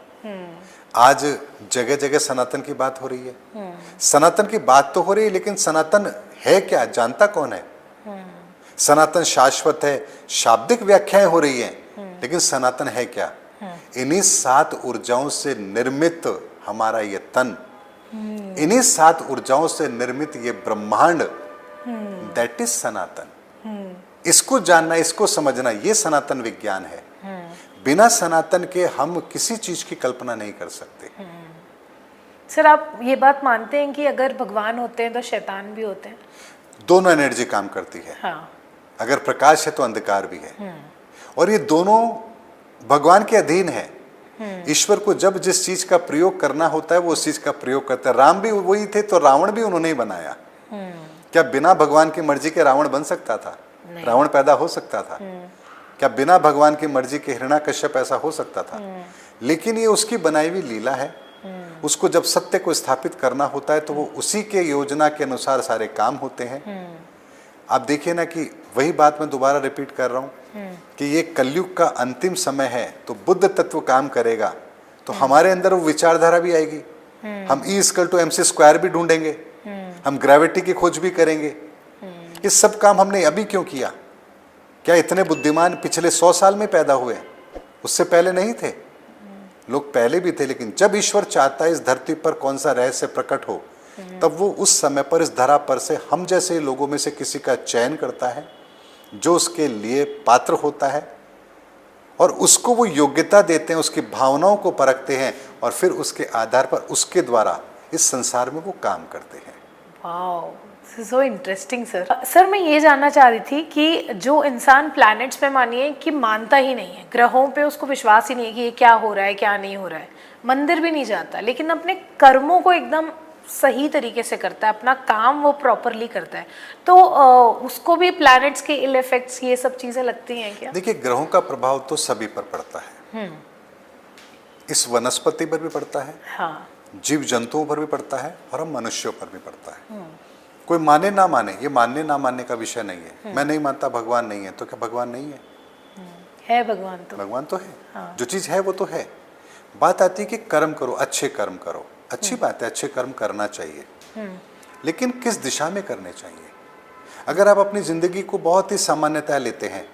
आज जगह जगह सनातन की बात हो रही है। सनातन की बात तो हो रही है, लेकिन सनातन है क्या, जानता कौन है? सनातन शाश्वत है, शाब्दिक व्याख्याएं हो रही हैं, लेकिन सनातन है क्या? इन्हीं 7 ऊर्जाओं से निर्मित हमारा ये तन, इन्हीं 7 ऊर्जाओं से निर्मित ये ब्रह्मांड, दैट इज सनातन। इसको जानना, इसको समझना, ये सनातन विज्ञान है। बिना सनातन के हम किसी चीज की कल्पना नहीं कर सकते। सर आप ये बात मानते हैं कि अगर भगवान होते हैं तो शैतान भी होते हैं? दोनों एनर्जी काम करती है। हाँ। अगर प्रकाश है तो अंधकार भी है, और ये दोनों भगवान के अधीन है। ईश्वर को जब जिस चीज का प्रयोग करना होता है वो उस चीज का प्रयोग करता है। राम भी वही थे, तो रावण भी उन्होंने ही बनाया। क्या बिना भगवान की मर्जी के रावण बन सकता था? रावण पैदा हो सकता था? क्या बिना भगवान की मर्जी के हिरण्याकश्यप ऐसा हो सकता था? लेकिन ये उसकी बनाई हुई लीला है। उसको जब सत्य को स्थापित करना होता है तो वो उसी के योजना के अनुसार सारे काम होते हैं। आप देखिए ना कि वही बात मैं दोबारा रिपीट कर रहा हूँ कि ये कलयुग का अंतिम समय है, तो बुद्ध तत्व काम करेगा तो हमारे अंदर वो विचारधारा भी आएगी। हम E=mc² भी ढूंढेंगे, हम ग्रेविटी की खोज भी करेंगे। ये सब काम हमने अभी क्यों किया? क्या इतने बुद्धिमान पिछले 100 साल में पैदा हुए? उससे पहले नहीं थे? लोग पहले भी थे, लेकिन जब ईश्वर चाहता है इस धरती पर कौन सा रहस्य प्रकट हो, तब वो उस समय पर इस धरा पर से हम जैसे लोगों में से किसी का चयन करता है जो उसके लिए पात्र होता है, और उसको वो योग्यता देते हैं, उसकी भावनाओं को परखते हैं, और फिर उसके आधार पर उसके द्वारा इस संसार में वो काम करते हैं। Wow, this is so interesting sir. Sir मैं ये जानना चाह रही थी कि जो इंसान प्लैनेट्स पे मानिए कि मानता ही नहीं है, ग्रहों पे उसको विश्वास ही नहीं है कि ये क्या हो रहा है क्या नहीं हो रहा है, मंदिर भी नहीं जाता, लेकिन अपने कर्मों को एकदम सही तरीके से करता है, अपना काम वो प्रॉपरली करता है, तो उसको भी प्लैनेट्स के इल इफेक्ट्स ये सब चीजें लगती हैं क्या? देखिए, ग्रहों का प्रभाव तो सभी पर पड़ता है। इस वनस्पति पर भी पड़ता है, हाँ, जीव जंतुओं पर भी पड़ता है, और हम मनुष्यों पर भी पड़ता है। कोई माने ना माने, ये मानने ना मानने का विषय नहीं है। मैं नहीं मानता भगवान नहीं है, तो क्या भगवान नहीं है? है भगवान तो। भगवान तो है। हाँ। जो चीज है वो तो है। बात आती है कि कर्म करो, अच्छे कर्म करो। अच्छी बात है, अच्छे कर्म करना चाहिए, लेकिन किस दिशा में करने चाहिए? अगर आप अपनी जिंदगी को बहुत ही सामान्यतः लेते हैं,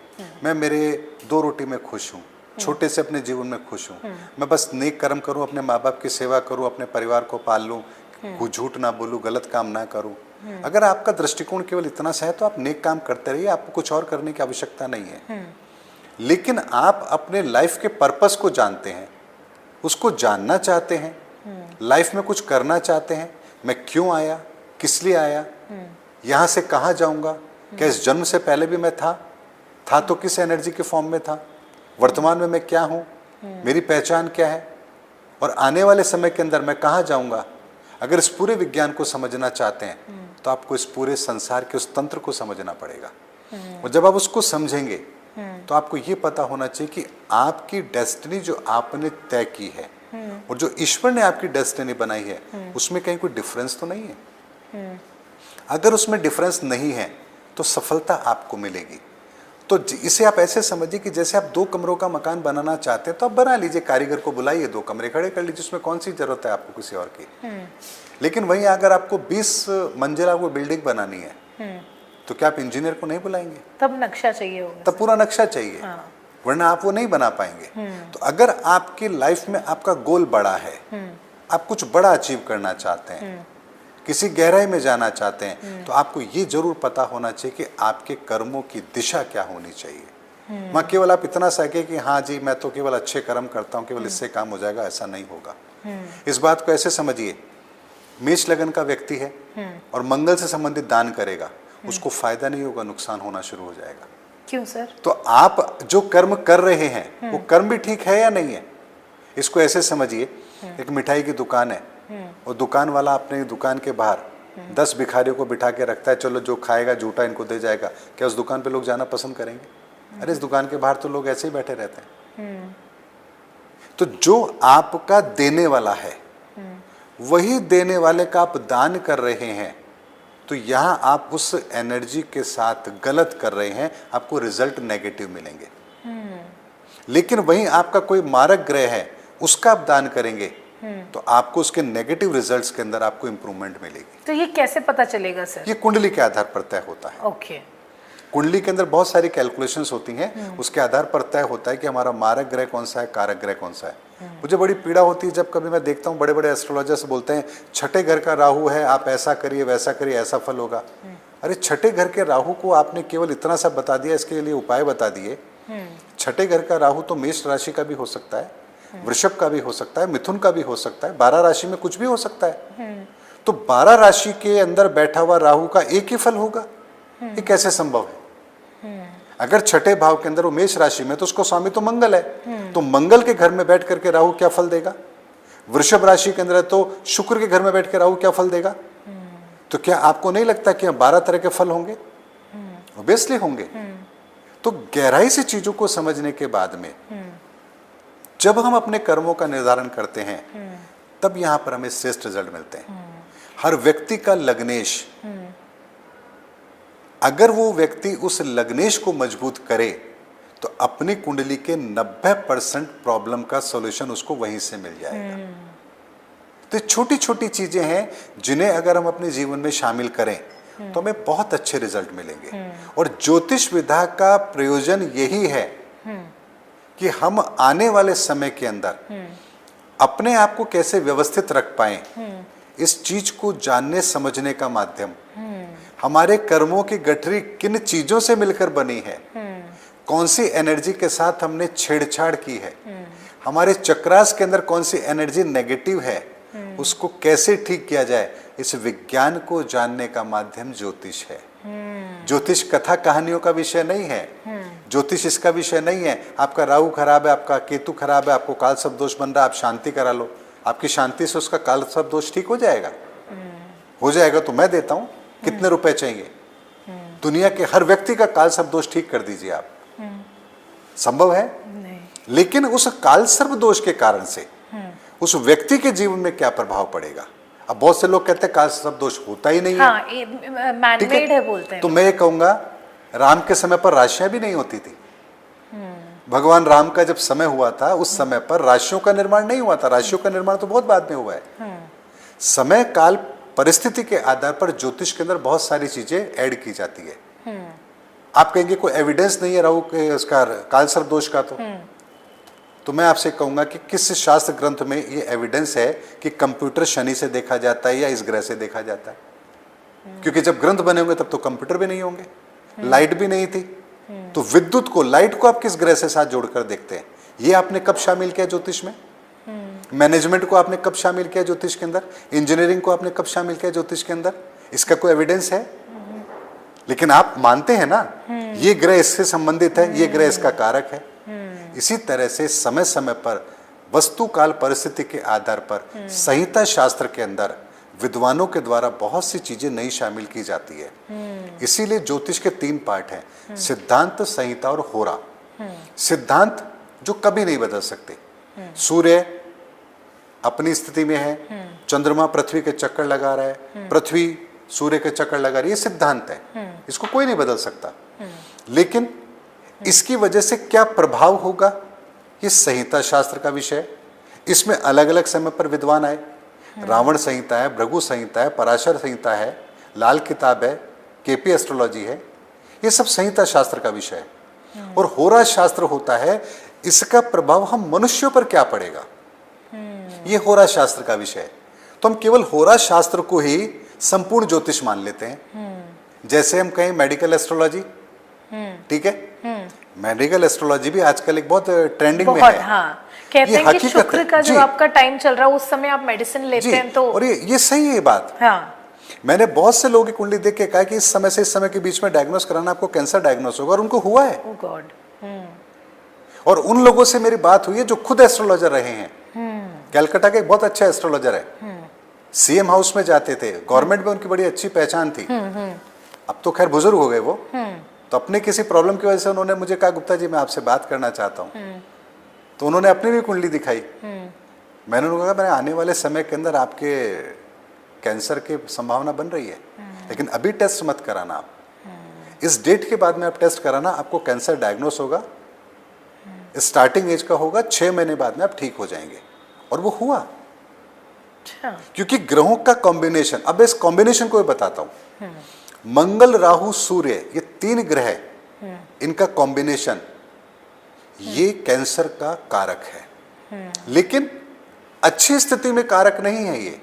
मैं मेरे 2 रोटी में खुश हूँ, छोटे से अपने जीवन में खुश हूँ, मैं बस नेक कर्म करूँ, अपने माँ बाप की सेवा करूँ, अपने परिवार को पाल लूँ, कोई झूठ ना बोलूँ, गलत काम ना करूँ, अगर आपका दृष्टिकोण केवल इतना सा है तो आप नेक काम करते रहिए, आपको कुछ और करने की आवश्यकता नहीं है। लेकिन आप अपने लाइफ के पर्पस को जानते हैं, उसको जानना चाहते हैं, लाइफ में कुछ करना चाहते हैं, मैं क्यों आया, किस लिए आया, यहाँ से कहाँ जाऊँगा, क्या इस जन्म से पहले भी मैं था तो किस एनर्जी के फॉर्म में था, वर्तमान में मैं क्या हूँ, मेरी पहचान क्या है, और आने वाले समय के अंदर मैं कहाँ जाऊँगा। अगर इस पूरे विज्ञान को समझना चाहते हैं तो आपको इस पूरे संसार के उस तंत्र को समझना पड़ेगा, और जब आप उसको समझेंगे तो आपको ये पता होना चाहिए कि आपकी डेस्टिनी जो आपने तय की है और जो ईश्वर ने आपकी डेस्टिनी बनाई है उसमें कहीं कोई डिफरेंस तो नहीं है। अगर उसमें डिफरेंस नहीं है तो सफलता आपको मिलेगी। तो इसे आप ऐसे समझिए कि जैसे आप 2 कमरों का मकान बनाना चाहते हैं तो आप बना लीजिए, कारीगर को बुलाइए, 2 कमरे खड़े कर लीजिए, उसमें कौन सी जरूरत है आपको किसी और की। लेकिन वहीं अगर आपको 20 मंजिला वो बिल्डिंग बनानी है तो क्या आप इंजीनियर को नहीं बुलाएंगे? तब नक्शा चाहिए होगा, तब पूरा नक्शा चाहिए। वरना आप वो नहीं बना पाएंगे। तो अगर आपकी लाइफ में आपका गोल बड़ा है, आप कुछ बड़ा अचीव करना चाहते हैं, किसी गहराई में जाना चाहते हैं, तो आपको ये जरूर पता होना चाहिए कि आपके कर्मों की दिशा क्या होनी चाहिए। मां केवल आप इतना सके कि हाँ जी मैं तो केवल अच्छे कर्म करता हूँ, केवल इससे काम हो जाएगा, ऐसा नहीं होगा। इस बात को ऐसे समझिए, मेष लगन का व्यक्ति है और मंगल से संबंधित दान करेगा, उसको फायदा नहीं होगा, नुकसान होना शुरू हो जाएगा। क्यों सर? तो आप जो कर्म कर रहे हैं वो कर्म भी ठीक है या नहीं है? इसको ऐसे समझिए, एक मिठाई की दुकान है और दुकान वाला अपने दुकान के बाहर 10 भिखारियों को बिठा के रखता है, चलो जो खाएगा झूठा इनको दे जाएगा। क्या उस दुकान पे लोग जाना पसंद करेंगे? अरे इस दुकान के बाहर तो लोग ऐसे ही बैठे रहते हैं। तो जो आपका देने वाला है वही देने वाले का आप दान कर रहे हैं, तो यहां आप उस एनर्जी के साथ गलत कर रहे हैं, आपको रिजल्ट नेगेटिव मिलेंगे। लेकिन वहीं आपका कोई मारक ग्रह है, उसका आप दान करेंगे तो आपको उसके नेगेटिव रिजल्ट्स के अंदर आपको इंप्रूवमेंट मिलेगी। तो ये कैसे पता चलेगा सर? ये कुंडली के आधार पर तय होता है। ओके। कुंडली के अंदर बहुत सारी कैलकुलेशंस होती हैं, उसके आधार पर तय होता है कि हमारा मारक ग्रह कौन सा है, कारक ग्रह कौन सा है। मुझे बड़ी पीड़ा होती है जब कभी मैं देखता हूँ बड़े बड़े एस्ट्रोलॉजर्स बोलते हैं 6ठे घर का राहु है, आप ऐसा करिए वैसा करिए ऐसा फल होगा। अरे 6ठे घर के राहु को आपने केवल इतना सा बता दिया, इसके लिए उपाय बता दिए। 6ठे घर का राहु तो मेष राशि का भी हो सकता है, वृषभ का भी हो सकता है, मिथुन का भी हो सकता है, 12 राशि में कुछ भी हो सकता है। तो 12 राशि के अंदर बैठा हुआ राहु का एक ही फल होगा, ये कैसे संभव है? अगर 6ठे भाव के अंदर वो मेष राशि में तो उसको स्वामी तो मंगल है, तो मंगल के घर में बैठ करके राहु क्या फल देगा? वृषभ राशि के अंदर है तो शुक्र के घर में बैठ के राहु क्या फल देगा? तो क्या आपको नहीं लगता कि 12 तरह के फल होंगे? ऑब्वियसली होंगे। तो गहराई से चीजों को समझने के बाद में जब हम अपने कर्मों का निर्धारण करते हैं तब यहां पर हमें श्रेष्ठ रिजल्ट मिलते हैं। हर व्यक्ति का लग्नेश, अगर वो व्यक्ति उस लग्नेश को मजबूत करे तो अपनी कुंडली के 90% प्रॉब्लम का सॉल्यूशन उसको वहीं से मिल जाएगा। तो छोटी छोटी चीजें हैं जिन्हें अगर हम अपने जीवन में शामिल करें तो हमें बहुत अच्छे रिजल्ट मिलेंगे। और ज्योतिष विद्या का प्रयोजन यही है कि हम आने वाले समय के अंदर अपने आप को कैसे व्यवस्थित रख पाएं, इस चीज को जानने समझने का माध्यम हमारे कर्मों की गठरी किन चीजों से मिलकर बनी है, कौन सी एनर्जी के साथ हमने छेड़छाड़ की है, हमारे चक्रास के अंदर कौन सी एनर्जी नेगेटिव है, उसको कैसे ठीक किया जाए, इस विज्ञान को जानने का माध्यम ज्योतिष है। ज्योतिष कथा कहानियों का विषय नहीं है, ज्योतिष इसका विषय नहीं है आपका राहु खराब है, आपका केतु खराब है, आपको काल सर्प दोष बन रहा है, आप शांति करा लो, आपकी शांति से उसका काल सर्प दोष ठीक हो जाएगा। हो जाएगा तो मैं देता हूं, कितने रुपए चाहिए? दुनिया के हर व्यक्ति का काल सर्प दोष ठीक कर दीजिए आप। संभव है? नहीं। लेकिन उस काल सर्प दोष के कारण से उस व्यक्ति के जीवन में क्या प्रभाव पड़ेगा? अब बहुत से लोग कहते हैं काल सर्प दोष होता ही नहीं है। हाँ, मैनमेड है बोलते हैं। तो मैं ये कहूंगा राम के समय पर राशियां भी नहीं होती थी। भगवान राम का जब समय हुआ था उस समय पर राशियों का निर्माण नहीं हुआ था। राशियों का निर्माण तो बहुत बाद में हुआ है। समय काल परिस्थिति के आधार पर ज्योतिष के अंदर बहुत सारी चीजें ऐड की जाती है। आप कहेंगे कोई एविडेंस नहीं है राहु के उसका काल सर्प दोष का, तो मैं आपसे कहूंगा कि किस शास्त्र ग्रंथ में ये एविडेंस है कि कंप्यूटर शनि से देखा जाता है या इस ग्रह से देखा जाता है? क्योंकि जब ग्रंथ बने होंगे तब तो कंप्यूटर भी नहीं होंगे, लाइट भी नहीं थी, तो विद्युत को, लाइट को आप किस ग्रह से साथ जोड़कर देखते हैं? ये आपने कब शामिल किया ज्योतिष में? मैनेजमेंट को आपने कब शामिल किया ज्योतिष के अंदर? इंजीनियरिंग को आपने कब शामिल किया ज्योतिष के अंदर? इसका कोई एविडेंस है? लेकिन आप मानते हैं ना, ये ग्रह इससे संबंधित है, ये ग्रह इसका कारक है। इसी तरह से समय समय पर वस्तु काल परिस्थिति के आधार पर संहिता शास्त्र के अंदर विद्वानों के द्वारा बहुत सी चीजें नई शामिल की जाती है। इसीलिए ज्योतिष के 3 पार्ट हैं, सिद्धांत, संहिता और होरा। सिद्धांत जो कभी नहीं बदल सकते, सूर्य अपनी स्थिति में है, चंद्रमा पृथ्वी के चक्कर लगा रहा है, पृथ्वी सूर्य के चक्कर लगा रही है, ये सिद्धांत है, इसको कोई नहीं बदल सकता। लेकिन इसकी वजह से क्या प्रभाव होगा, ये संहिता शास्त्र का विषय है। इसमें अलग अलग समय पर विद्वान आए, रावण संहिता है, भृगु संहिता है, पराशर संहिता है, लाल किताब है, केपी एस्ट्रोलॉजी है, ये सब संहिता शास्त्र का विषय है। और होरा शास्त्र होता है, इसका प्रभाव हम मनुष्यों पर क्या पड़ेगा, ये होरा शास्त्र का विषय है। तो हम केवल होरा शास्त्र को ही संपूर्ण ज्योतिष मान लेते हैं। जैसे हम कहें मेडिकल एस्ट्रोलॉजी, ठीक है, मेडिकल एस्ट्रोलॉजी भी आजकल एक बहुत ट्रेंडिंग में है। हाँ, कहते हैं कि शुक्र का जो आपका टाइम चल रहा है उस समय आप मेडिसिन लेते हैं तो, और ये सही है बात। हाँ, मैंने बहुत से लोगों की कुंडली देख के कहा कि इस समय से इस समय के बीच में डायग्नोस कराना, आपको कैंसर डायग्नोस होगा, और उनको हुआ है। ओह गॉड। और उन लोगों से मेरी बात हुई है जो खुद एस्ट्रोलॉजर रहे हैं। कलकत्ता के बहुत अच्छे एस्ट्रोलॉजर है, सीएम हाउस में जाते थे, गवर्नमेंट में उनकी बड़ी अच्छी पहचान थी। अब तो खैर बुजुर्ग हो गए वो, तो अपने किसी प्रॉब्लम की वजह से उन्होंने मुझे कहा, गुप्ता जी मैं आपसे बात करना चाहता हूँ। तो उन्होंने अपनी भी कुंडली दिखाई। मैंने उनको कहा, मैंने आने वाले समय के अंदर आपके कैंसर की संभावना बन रही है, लेकिन अभी टेस्ट मत कराना आप, इस डेट के बाद में आप टेस्ट कराना, आपको कैंसर डायग्नोस होगा, स्टार्टिंग एज का होगा, 6 महीने बाद में आप ठीक हो जाएंगे। और वो हुआ। क्योंकि ग्रहों का कॉम्बिनेशन, अब इस कॉम्बिनेशन को बताता हूं, मंगल, राहु, सूर्य, ये 3 ग्रह, इनका कॉम्बिनेशन ये कैंसर का कारक है। लेकिन अच्छी स्थिति में कारक नहीं है ये।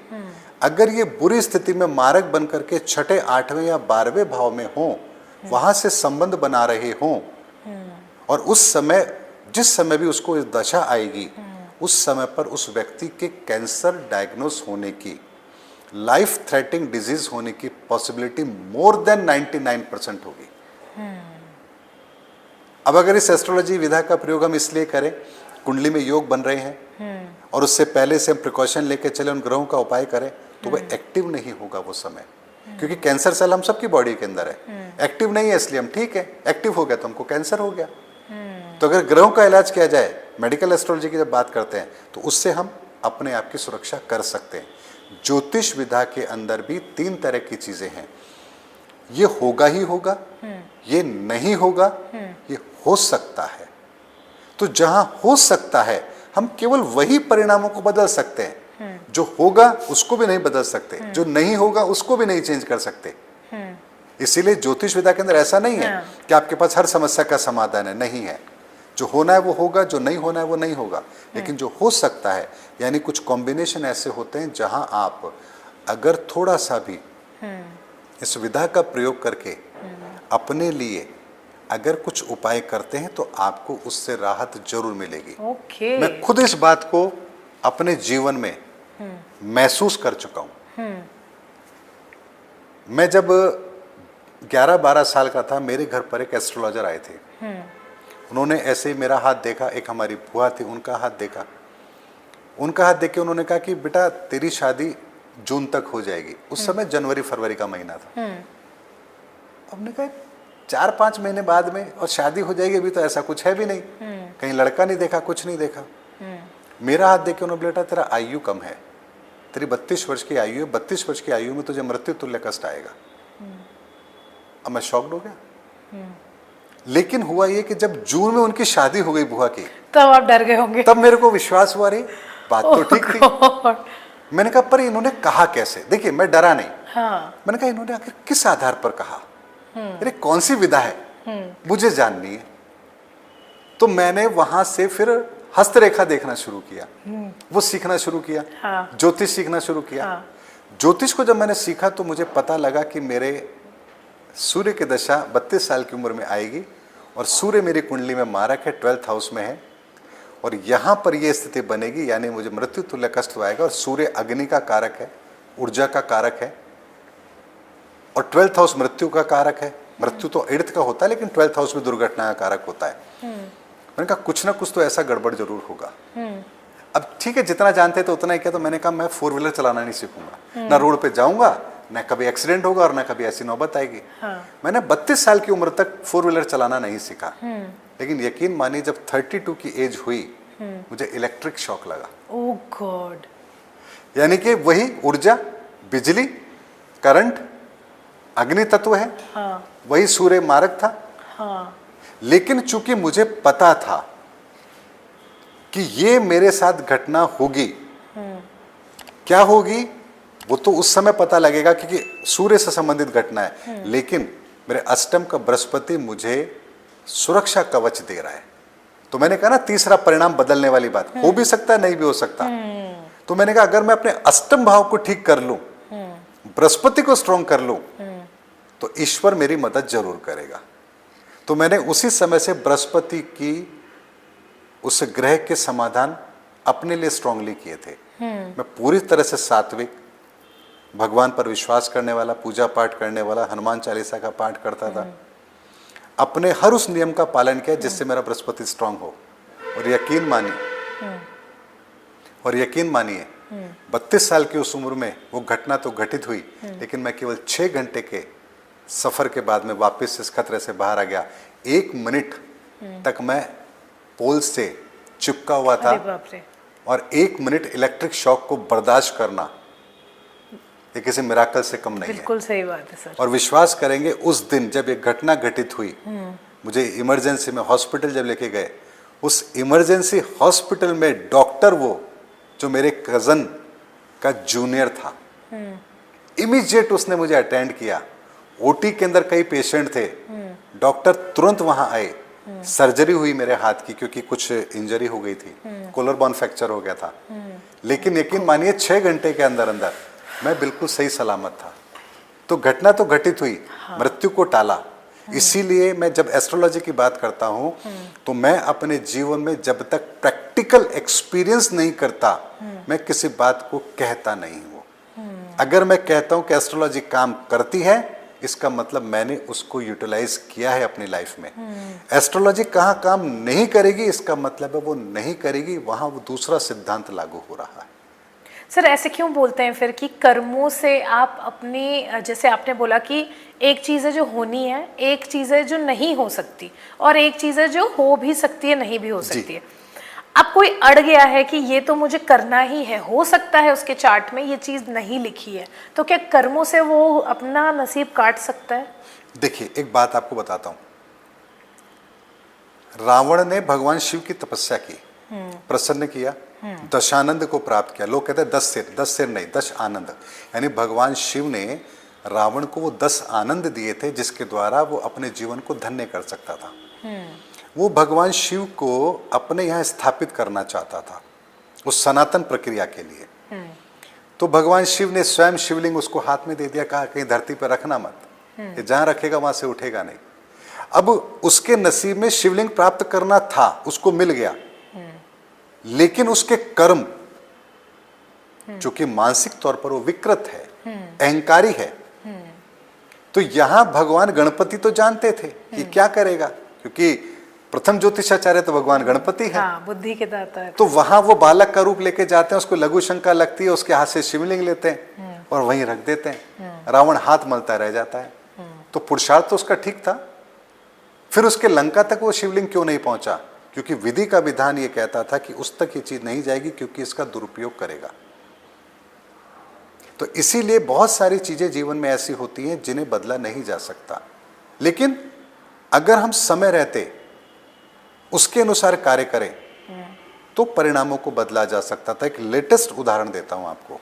अगर ये बुरी स्थिति में मारक बन करके 6ठे, 8वें या 12वें भाव में हो, वहां से संबंध बना रहे हो, और उस समय जिस समय भी उसको इस दशा आएगी, उस समय पर उस व्यक्ति के कैंसर डायग्नोस होने की, लाइफ थ्रेटनिंग डिजीज होने की पॉसिबिलिटी मोर देन 99% होगी। अब अगर इस एस्ट्रोलॉजी विधा का प्रयोग हम इसलिए करें, कुंडली में योग बन रहे हैं और उससे पहले से हम प्रिकॉशन लेके चले, उन ग्रहों का उपाय करें, तो वह एक्टिव नहीं होगा वो समय। क्योंकि कैंसर सेल हम सबकी बॉडी के अंदर है, एक्टिव नहीं है इसलिए हम ठीक है, एक्टिव हो गया तो हमको कैंसर हो गया। तो अगर ग्रहों का इलाज किया जाए, मेडिकल एस्ट्रोलॉजी की जब बात करते हैं, तो उससे हम अपने आप की सुरक्षा कर सकते हैं। ज्योतिष विधा के अंदर भी 3 तरह की चीजें हैं, ये होगा ही होगा, ये नहीं होगा, ये हो सकता है। तो जहां हो सकता है हम केवल वही परिणामों को बदल सकते हैं, जो होगा उसको भी नहीं बदल सकते, जो नहीं होगा उसको भी नहीं चेंज कर सकते। इसीलिए ज्योतिष विधा के अंदर ऐसा नहीं है कि आपके पास हर समस्या का समाधान है, नहीं है। जो होना है वो होगा, जो नहीं होना है वो नहीं होगा। लेकिन जो हो सकता है, यानी कुछ कॉम्बिनेशन ऐसे होते हैं जहां आप अगर थोड़ा सा भी इस विधा का प्रयोग करके अपने लिए अगर कुछ उपाय करते हैं, तो आपको उससे राहत जरूर मिलेगी। मैं खुद इस बात को अपने जीवन में महसूस कर चुका हूं। मैं जब 11-12 साल का था, मेरे घर पर एक एस्ट्रोलॉजर आए थे। उन्होंने ऐसे ही मेरा हाथ देखा, एक हमारी बुआ थी, उनका हाथ देखा। उनका हाथ देख के उन्होंने कहा कि बेटा तेरी शादी जून तक हो जाएगी। उस समय जनवरी-फरवरी का महीना था। हमने कहा 4-5 महीने बाद में और शादी हो जाएगी, अभी तो ऐसा कुछ है भी नहीं, कहीं लड़का नहीं देखा, कुछ नहीं देखा। मेरा हाथ देख के उन्होंने, बेटा तेरा आयु कम है, तेरी 32 वर्ष की आयु है, 32 वर्ष की आयु में तुझे मृत्यु तुल्य कष्ट आएगा। अब मैं शॉक्ड हो गया। लेकिन हुआ ये कि जब जून में उनकी शादी हो गई बुआ की, तब आप डर गए होंगे। तब मेरे को विश्वास हुआ, रे बात तो ठीक थी। मैंने कहा पर इन्होंने कहा कैसे? देखिए मैं डरा नहीं। मैंने कहा इन्होंने आखिर किस आधार पर कहा, अरे कौन सी विधा है, मुझे जाननी है। तो मैंने वहां से फिर हस्तरेखा देखना शुरू किया, वो सीखना शुरू किया, ज्योतिष सीखना शुरू किया। ज्योतिष को जब मैंने सीखा तो मुझे पता लगा कि मेरे सूर्य की दशा 32 साल की उम्र में आएगी, और सूर्य मेरी कुंडली में मारक है, 12th हाउस में है, और यहां पर यह स्थिति बनेगी, यानी मुझे मृत्यु तुल्य कष्ट आएगा। और सूर्य अग्नि का कारक है, ऊर्जा का कारक है, और 12th हाउस मृत्यु का कारक है। मृत्यु तो अर्थ का होता है, लेकिन 12th हाउस में दुर्घटना का कारक होता है। मैंने कहा कुछ ना कुछ तो ऐसा गड़बड़ जरूर होगा। अब ठीक है, जितना जानते थे उतना ही किया। तो मैंने कहा मैं 4 व्हीलर चलाना नहीं सीखूंगा, ना रोड पे जाऊंगा, ना कभी एक्सीडेंट होगा और ना कभी ऐसी नौबत आएगी। हाँ। मैंने 32 साल की उम्र तक 4 व्हीलर चलाना नहीं सीखा, लेकिन यकीन मानिए जब 32 की एज हुई मुझे इलेक्ट्रिक शॉक लगा। ओह गॉड। यानी कि वही ऊर्जा, बिजली, करंट, अग्नि तत्व है, हाँ। वही सूर्य मार्ग था। हाँ। लेकिन चूंकि मुझे पता था कि ये मेरे साथ घटना होगी, क्या होगी वो तो उस समय पता लगेगा क्योंकि सूर्य से संबंधित घटना है, लेकिन मेरे अष्टम का बृहस्पति मुझे सुरक्षा कवच दे रहा है। तो मैंने कहा ना, तीसरा परिणाम बदलने वाली बात, हो भी सकता है नहीं भी हो सकता। तो मैंने कहा अगर मैं अपने अष्टम भाव को ठीक कर लूं, बृहस्पति को स्ट्रॉन्ग कर लूं, तो ईश्वर मेरी मदद जरूर करेगा। तो मैंने उसी समय से बृहस्पति की उस ग्रह के समाधान अपने लिए स्ट्रांगली किए थे। मैं पूरी तरह से सात्विक, भगवान पर विश्वास करने वाला, पूजा पाठ करने वाला, हनुमान चालीसा का पाठ करता था, अपने हर उस नियम का पालन किया जिससे मेरा बृहस्पति स्ट्रांग हो। और यकीन मानिए 32 साल की उस उम्र में वो घटना तो घटित हुई, लेकिन मैं केवल 6 घंटे के सफर के बाद में वापस इस खतरे से बाहर आ गया। 1 मिनट तक मैं पोल से चिपका हुआ था, अरे बाप रे। और 1 मिनट इलेक्ट्रिक शॉक को बर्दाश्त करना ये किसी मिराकल से कम नहीं है। बिल्कुल सही बात है सर। और विश्वास करेंगे उस दिन जब ये घटना घटित हुई, मुझे इमरजेंसी में हॉस्पिटल जब लेके गए, उस इमरजेंसी हॉस्पिटल में डॉक्टर वो जो मेरे कजन का जूनियर था, इमीडिएट उसने मुझे अटेंड किया। ओटी के अंदर कई पेशेंट थे, डॉक्टर तुरंत वहां आए, सर्जरी हुई मेरे हाथ की क्योंकि कुछ इंजरी हो गई थी, कोलर बोन फ्रैक्चर हो गया था। लेकिन यकीन मानिए 6 घंटे के अंदर अंदर मैं बिल्कुल सही सलामत था। तो घटना तो घटित हुई, मृत्यु को टाला। इसीलिए मैं जब एस्ट्रोलॉजी की बात करता हूं तो मैं अपने जीवन में जब तक प्रैक्टिकल एक्सपीरियंस नहीं करता, मैं किसी बात को कहता नहीं हूं। अगर मैं कहता हूं कि एस्ट्रोलॉजी काम करती है, इसका मतलब मैंने उसको यूटिलाइज किया है अपनी लाइफ में। एस्ट्रोलॉजी कहाँ काम नहीं करेगी, इसका मतलब है वो नहीं करेगी, वहां वो दूसरा सिद्धांत लागू हो रहा है। सर ऐसे क्यों बोलते हैं फिर कि कर्मों से आप अपनी, जैसे आपने बोला कि एक चीज़ है जो होनी है, एक चीज़ है जो नहीं हो सकती, और एक चीज़ है जो हो भी सकती है, नहीं भी हो सकती है। अब कोई अड़ गया है कि ये तो मुझे करना ही है, हो सकता है उसके चार्ट में ये चीज़ नहीं लिखी है, तो क्या कर्मों से वो अपना नसीब काट सकता है? देखिए एक बात आपको बताता हूं, रावण ने भगवान शिव की तपस्या की, प्रसन्न किया, दशानंद को प्राप्त किया। लोग कहते हैं 10 सिर नहीं, 10 आनंद। यानी भगवान शिव ने रावण को वो 10 आनंद दिए थे जिसके द्वारा वो अपने जीवन को धन्य कर सकता था। वो भगवान शिव को अपने यहाँ स्थापित करना चाहता था उस सनातन प्रक्रिया के लिए। तो भगवान शिव ने स्वयं शिवलिंग उसको हाथ में दे दिया, कहा कहीं धरती पर रखना मत, ये जहां रखेगा वहां से उठेगा नहीं। अब उसके नसीब में शिवलिंग प्राप्त करना था, उसको मिल गया, लेकिन उसके कर्म चूंकि मानसिक तौर पर वो विकृत है, अहंकारी है, तो यहां भगवान गणपति तो जानते थे कि क्या करेगा, क्योंकि प्रथम ज्योतिषाचार्य तो भगवान गणपति है। हाँ, बुद्धि के दाता है। तो वहां वो बालक का रूप लेके जाते हैं, उसको लघु शंका लगती है, उसके हाथ से शिवलिंग लेते हैं और वहीं रख देते हैं। रावण हाथ मलता रह जाता है। तो पुरुषार्थ तो उसका ठीक था। फिर उसके लंका तक वो शिवलिंग क्यों नहीं पहुंचा? क्योंकि विधि का विधान ये कहता था कि उस तक ये चीज नहीं जाएगी क्योंकि इसका दुरुपयोग करेगा। तो इसीलिए बहुत सारी चीजें जीवन में ऐसी होती हैं जिन्हें बदला नहीं जा सकता, लेकिन अगर हम समय रहते उसके अनुसार कार्य करें तो परिणामों को बदला जा सकता था। एक लेटेस्ट उदाहरण देता हूं आपको।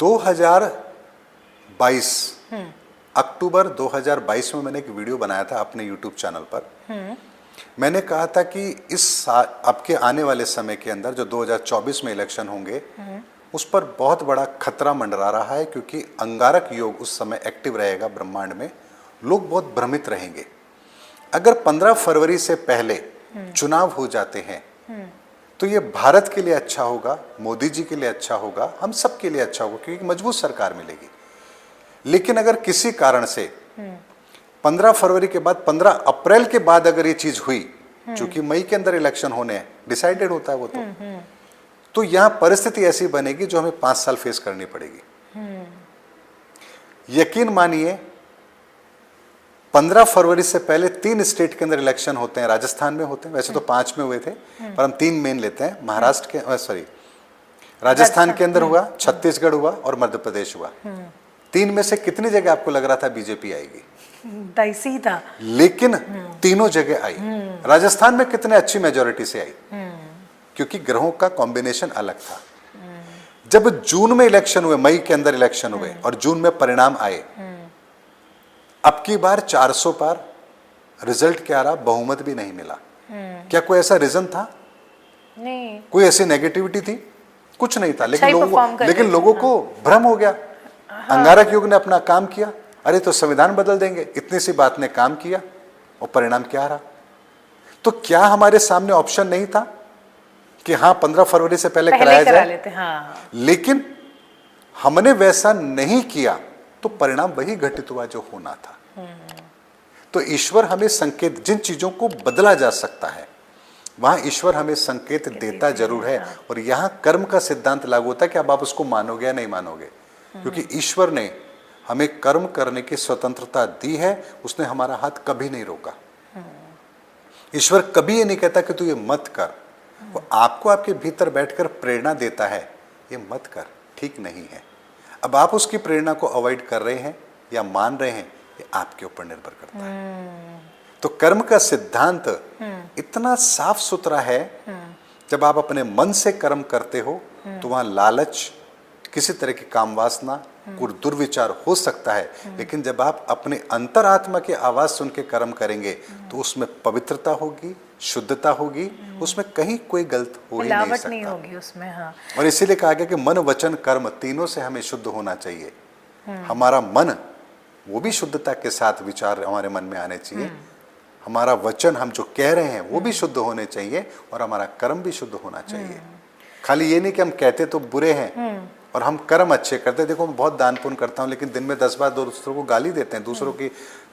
2022 अक्टूबर 2022 में मैंने एक वीडियो बनाया था अपने यूट्यूब चैनल पर। मैंने कहा था कि इस साल आपके आने वाले समय के अंदर जो 2024 में इलेक्शन होंगे उस पर बहुत बड़ा खतरा मंडरा रहा है, क्योंकि अंगारक योग उस समय एक्टिव रहेगा ब्रह्मांड में। लोग बहुत भ्रमित रहेंगे। अगर 15 फरवरी से पहले चुनाव हो जाते हैं तो ये भारत के लिए अच्छा होगा, मोदी जी के लिए अच्छा होगा, हम सब के लिए अच्छा होगा, क्योंकि मजबूत सरकार मिलेगी। लेकिन अगर किसी कारण से 15 फरवरी के बाद 15 अप्रैल के बाद अगर ये चीज हुई, चूंकि मई के अंदर इलेक्शन होने हैं, डिसाइडेड होता है वो, तो यहां परिस्थिति ऐसी बनेगी जो हमें 5 साल फेस करनी पड़ेगी। यकीन मानिए 15 फरवरी से पहले 3 स्टेट के अंदर इलेक्शन होते हैं, राजस्थान में होते हैं, वैसे तो 5 में हुए थे पर हम 3 मेन लेते हैं। महाराष्ट्र के राजस्थान के अंदर हुआ, छत्तीसगढ़ हुआ और मध्य प्रदेश हुआ। 3 में से कितनी जगह आपको लग रहा था बीजेपी आएगी? दईसी था, लेकिन तीनों जगह आई। राजस्थान में कितने अच्छी मेजोरिटी से आई, क्योंकि ग्रहों का कॉम्बिनेशन अलग था। जब जून में इलेक्शन हुए, मई के अंदर इलेक्शन हुए और जून में परिणाम आए, अब की बार 400 पार रिजल्ट क्या रहा? बहुमत भी नहीं मिला। क्या कोई ऐसा रीजन था? नहीं, कोई ऐसी नेगेटिविटी थी? कुछ नहीं था। अच्छा लेकिन लोगों को भ्रम हो गया। अंगारक युग ने अपना काम किया, अरे तो संविधान बदल देंगे, इतनी सी बात ने काम किया और परिणाम क्या रहा? तो क्या हमारे सामने ऑप्शन नहीं था कि हाँ 15 फरवरी से पहले कराया करा जाए? लेते, हाँ। लेकिन हमने वैसा नहीं किया तो परिणाम वही घटित हुआ जो होना था। तो ईश्वर हमें संकेत, जिन चीजों को बदला जा सकता है वहां ईश्वर हमें संकेत देता जरूर है। और यहां कर्म का सिद्धांत लागू होता है कि अब आप उसको मानोगे या नहीं मानोगे, क्योंकि ईश्वर ने हमें कर्म करने की स्वतंत्रता दी है। उसने हमारा हाथ कभी नहीं रोका। ईश्वर कभी ये नहीं कहता कि तू ये मत कर, वो आपको आपके भीतर बैठकर प्रेरणा देता है, ये मत कर, ठीक नहीं है। अब आप उसकी प्रेरणा को अवॉइड कर रहे हैं या मान रहे हैं, ये आपके ऊपर निर्भर करता है। तो कर्म का सिद्धांत इतना साफ सुथरा है। जब आप अपने मन से कर्म करते हो तो वहां लालच, किसी तरह की काम वासना, और दुर्विचार हो सकता है। लेकिन जब आप अपने अंतरात्मा की आवाज सुन के कर्म करेंगे तो उसमें पवित्रता होगी, शुद्धता होगी, उसमें कहीं कोई गलत हो ही नहीं सकता। नहीं होगी उसमें, हाँ। और इसीलिए कहा गया कि मन वचन कर्म तीनों से हमें शुद्ध होना चाहिए। हमारा मन, वो भी शुद्धता के साथ विचार हमारे मन में आने चाहिए। हमारा वचन, हम जो कह रहे हैं वो भी शुद्ध होने चाहिए और हमारा कर्म भी शुद्ध होना चाहिए। खाली ये नहीं कि हम कहते तो बुरे हैं और हम कर्म अच्छे करते। देखो मैं बहुत दान पुण्य करता हूँ, लेकिन दिन में 10 बार दूसरों को गाली देते हैं, दूसरों की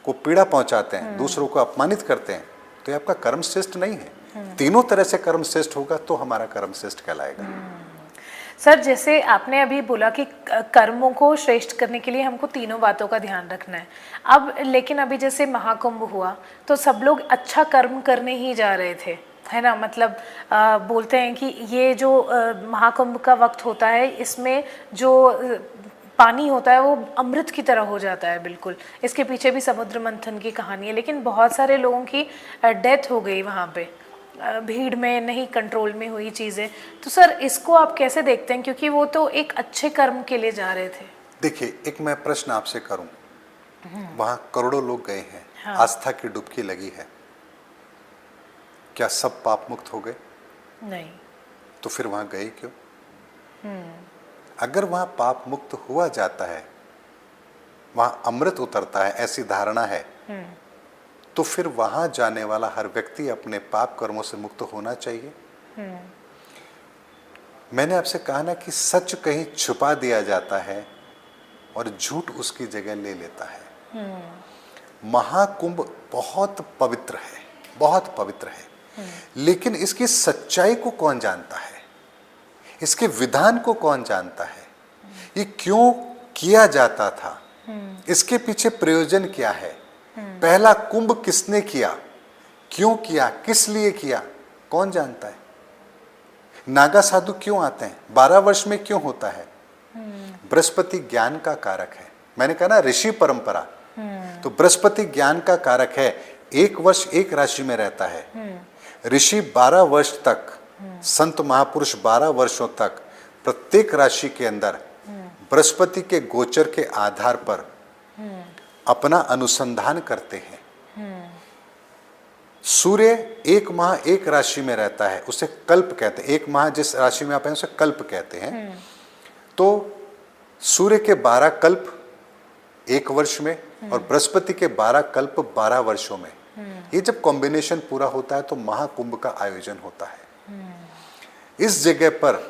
को पीड़ा पहुंचाते हैं, दूसरों को अपमानित करते हैं, तो ये आपका कर्म श्रेष्ठ नहीं है। तीनों तरह से कर्म श्रेष्ठ होगा तो हमारा कर्म श्रेष्ठ कहलाएगा। सर, जैसे आपने अभी बोला कि कर्मों को श्रेष्ठ करने के लिए हमको तीनों बातों का ध्यान रखना है। अब लेकिन अभी जैसे महाकुंभ हुआ तो सब लोग अच्छा कर्म करने ही जा रहे थे, है ना। मतलब बोलते हैं कि ये जो महाकुंभ का वक्त होता है, इसमें जो पानी होता है वो अमृत की तरह हो जाता है बिल्कुल। इसके पीछे भी समुद्र मंथन की कहानी है, लेकिन बहुत सारे लोगों की डेथ हो गई वहाँ पे, भीड़ में नहीं कंट्रोल में हुई चीज़ें। तो सर इसको आप कैसे देखते हैं, क्योंकि वो तो एक अच्छे कर्म के लिए जा रहे थे। देखिए, एक मैं प्रश्न आपसे करूं, वहां करोड़ों लोग गए हैं, हाँ। आस्था की डुबकी लगी है, क्या सब पाप मुक्त हो गए? नहीं। तो फिर वहां गए क्यों? अगर वहां पाप मुक्त हुआ जाता है, वहां अमृत उतरता है, ऐसी धारणा है, तो फिर वहां जाने वाला हर व्यक्ति अपने पाप कर्मों से मुक्त होना चाहिए। मैंने आपसे कहा ना कि सच कहीं छुपा दिया जाता है और झूठ उसकी जगह ले लेता है। महाकुंभ बहुत पवित्र है, बहुत पवित्र है, लेकिन इसकी सच्चाई को कौन जानता है? इसके विधान को कौन जानता है? ये क्यों किया जाता था? इसके पीछे प्रयोजन क्या है? पहला कुंभ किसने किया, क्यों किया, किस लिए किया, कौन जानता है? नागा साधु क्यों आते हैं? 12 वर्ष में क्यों होता है? बृहस्पति ज्ञान का कारक है। मैंने कहा ना ऋषि परंपरा, तो बृहस्पति ज्ञान का कारक है। 1 वर्ष एक राशि में रहता है। ऋषि 12 वर्ष तक, संत महापुरुष 12 वर्षों तक प्रत्येक राशि के अंदर बृहस्पति के गोचर के आधार पर अपना अनुसंधान करते हैं। सूर्य 1 माह एक राशि में रहता है, उसे कल्प कहते हैं। 1 माह जिस राशि में आप हैं उसे कल्प कहते हैं। तो सूर्य के 12 कल्प 1 वर्ष में और बृहस्पति के 12 कल्प 12 वर्षों में। ये जब कॉम्बिनेशन पूरा होता है तो महाकुंभ का आयोजन होता है। इस जगह पर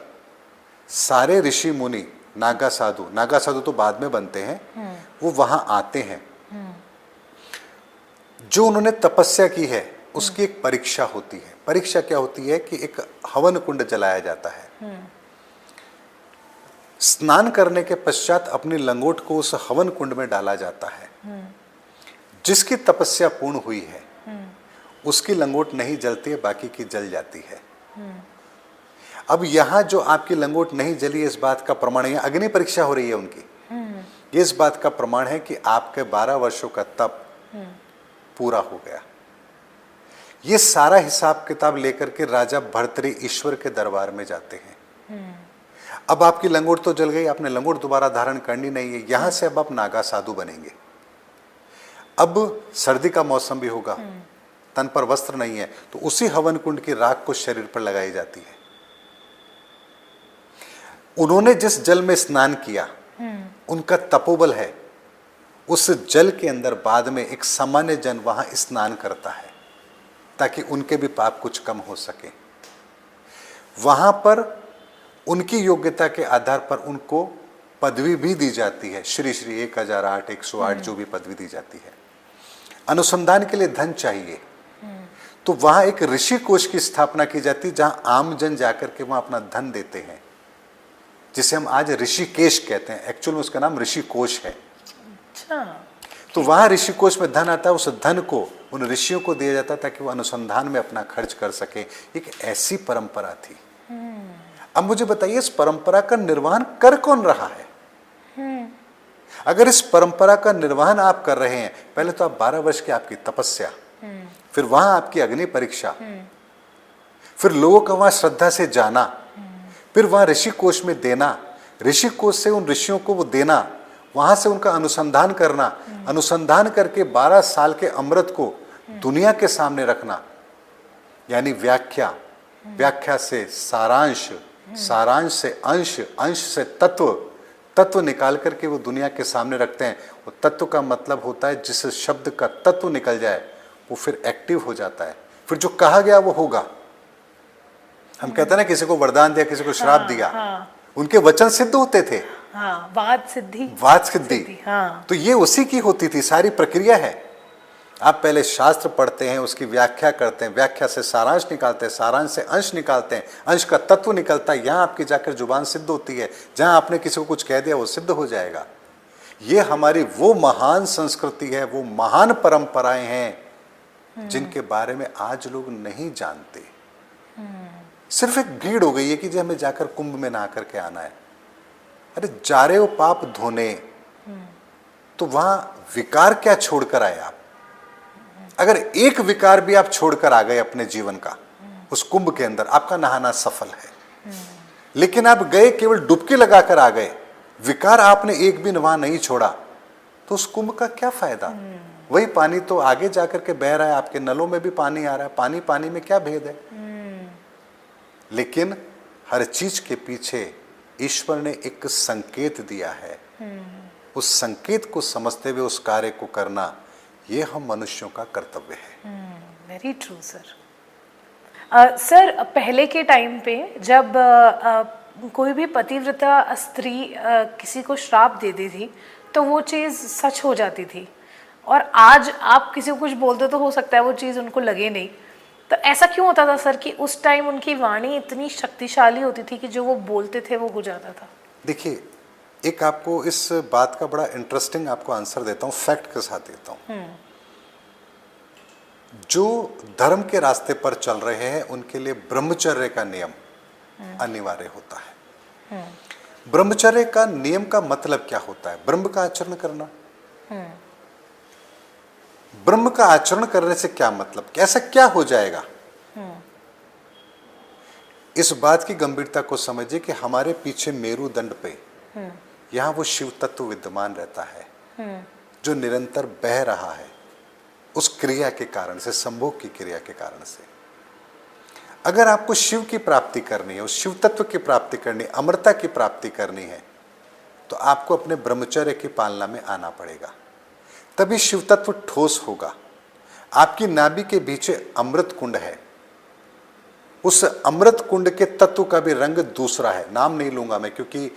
सारे ऋषि मुनि, नागा साधु तो बाद में बनते हैं, वो वहां आते हैं। जो उन्होंने तपस्या की है उसकी एक परीक्षा होती है। परीक्षा क्या होती है कि एक हवन कुंड जलाया जाता है स्नान करने के पश्चात अपनी लंगोट को उस हवन कुंड में डाला जाता है। जिसकी तपस्या पूर्ण हुई है उसकी लंगोट नहीं जलती है, बाकी की जल जाती है। अब यहां जो आपकी लंगोट नहीं जली है, इस बात का प्रमाण है, अग्नि परीक्षा हो रही है उनकी, ये इस बात का प्रमाण है कि आपके 12 वर्षों का तप पूरा हो गया। ये सारा हिसाब किताब लेकर के राजा भर्तृ ईश्वर के दरबार में जाते हैं। अब आपकी लंगोट तो जल गई, आपने लंगोट दोबारा धारण करनी नहीं है, यहां से अब आप नागा साधु बनेंगे। अब सर्दी का मौसम भी होगा, तन पर वस्त्र नहीं है, तो उसी हवन कुंड की राख को शरीर पर लगाई जाती है। उन्होंने जिस जल में स्नान किया उनका तपोबल है, उस जल के अंदर बाद में एक सामान्य जन वहां स्नान करता है ताकि उनके भी पाप कुछ कम हो सके। वहां पर उनकी योग्यता के आधार पर उनको पदवी भी दी जाती है, श्री श्री 1008 108 जो भी पदवी दी जाती है। अनुसंधान के लिए धन चाहिए तो वहां एक ऋषि कोष की स्थापना की जाती है, जहां आम जन जाकर के वहां अपना धन देते हैं, जिसे हम आज ऋषिकेश कहते हैं। एक्चुअल में उसका नाम ऋषि कोष है। अच्छा। तो वहां ऋषि कोष में धन आता है, उस धन को उन ऋषियों को दिया जाता ताकि वो अनुसंधान में अपना खर्च कर सके। एक ऐसी परंपरा थी। अब मुझे बताइए, इस परंपरा का निर्वहन कर कौन रहा है? अगर इस परंपरा का निर्वहन आप कर रहे हैं, पहले तो आप 12 वर्ष की आपकी तपस्या, फिर वहां आपकी अग्नि परीक्षा, फिर लोगों का वहां श्रद्धा से जाना, फिर वहां ऋषि कोष में देना, ऋषि कोष से उन ऋषियों को वो देना, वहां से उनका अनुसंधान करना, अनुसंधान करके 12 साल के अमृत को दुनिया के सामने रखना, यानी व्याख्या, व्याख्या से सारांश, सारांश से अंश, अंश से तत्व, तत्व निकाल करके वो दुनिया के सामने रखते हैं। वो तत्व का मतलब होता है जिस शब्द का तत्व निकल जाए वो फिर एक्टिव हो जाता है, फिर जो कहा गया वो होगा। हम कहते हैं ना, किसी को वरदान दिया, किसी को श्राप दिया, उनके वचन सिद्ध होते थे। वाद सिद्धि, वाद सिद्धि। तो ये उसी की होती थी, सारी प्रक्रिया है। आप पहले शास्त्र पढ़ते हैं, उसकी व्याख्या करते हैं, व्याख्या से सारांश निकालते हैं, सारांश से अंश निकालते हैं, अंश का तत्व निकलता है, यहाँ आपकी जाकर जुबान सिद्ध होती है। जहाँ आपने किसी को कुछ कह दिया वो सिद्ध हो जाएगा। ये हमारी वो महान संस्कृति है, वो महान परंपराएं हैं जिनके बारे में आज लोग नहीं जानते। सिर्फ एक भीड़ हो गई है कि जी हमें जाकर कुंभ में नहा करके आना है। अरे जा रहे हो पाप धोने, तो वहां विकार क्या छोड़कर आए आप? अगर एक विकार भी आप छोड़कर आ गए अपने जीवन का उस कुंभ के अंदर, आपका नहाना सफल है। लेकिन आप गए केवल डुबकी लगाकर आ गए, विकार आपने एक भी वहां नहीं छोड़ा, तो उस कुंभ का क्या फायदा? वही पानी तो आगे जाकर के बह रहा है, आपके नलों में भी पानी आ रहा है, पानी पानी में क्या भेद है? लेकिन हर चीज के पीछे ईश्वर ने एक संकेत दिया है। उस संकेत को समझते हुए उस कार्य को करना, ये हम मनुष्यों का कर्तव्य है। Very true sir. सर, पहले के टाइम पे जब कोई भी पतिव्रता स्त्री किसी को श्राप देती थी तो वो चीज़ सच हो जाती थी, और आज आप किसी को कुछ बोलते तो हो सकता है वो चीज़ उनको लगे नहीं। तो ऐसा क्यों होता था सर कि उस टाइम उनकी वाणी इतनी शक्तिशाली होती थी कि जो वो बोलते थे वो हो जाता था? देखिए, एक आपको इस बात का बड़ा इंटरेस्टिंग आपको आंसर देता हूँ, फैक्ट के साथ देता हूँ। जो धर्म के रास्ते पर चल रहे हैं उनके लिए ब्रह्मचर्य का नियम अनिवार्य होता है। ब्रह्मचर्य का नियम का मतलब क्या होता है? ब्रह्म का आचरण करना। ब्रह्म का आचरण करने से क्या मतलब, ऐसा क्या हो जाएगा? इस बात की गंभीरता को समझिए कि हमारे पीछे मेरुदंड पे यहां वो शिव तत्व विद्यमान रहता है जो निरंतर बह रहा है उस क्रिया के कारण से, संभोग की क्रिया के कारण से। अगर आपको शिव की प्राप्ति करनी है, उस शिव तत्व की प्राप्ति करनी, अमरता की प्राप्ति करनी है, तो आपको अपने ब्रह्मचर्य की पालना में आना पड़ेगा, तभी शिव तत्व ठोस होगा। आपकी नाभि के पीछे अमृत कुंड है, उस अमृत कुंड के तत्व का भी रंग दूसरा है। नाम नहीं लूंगा मैं, क्योंकि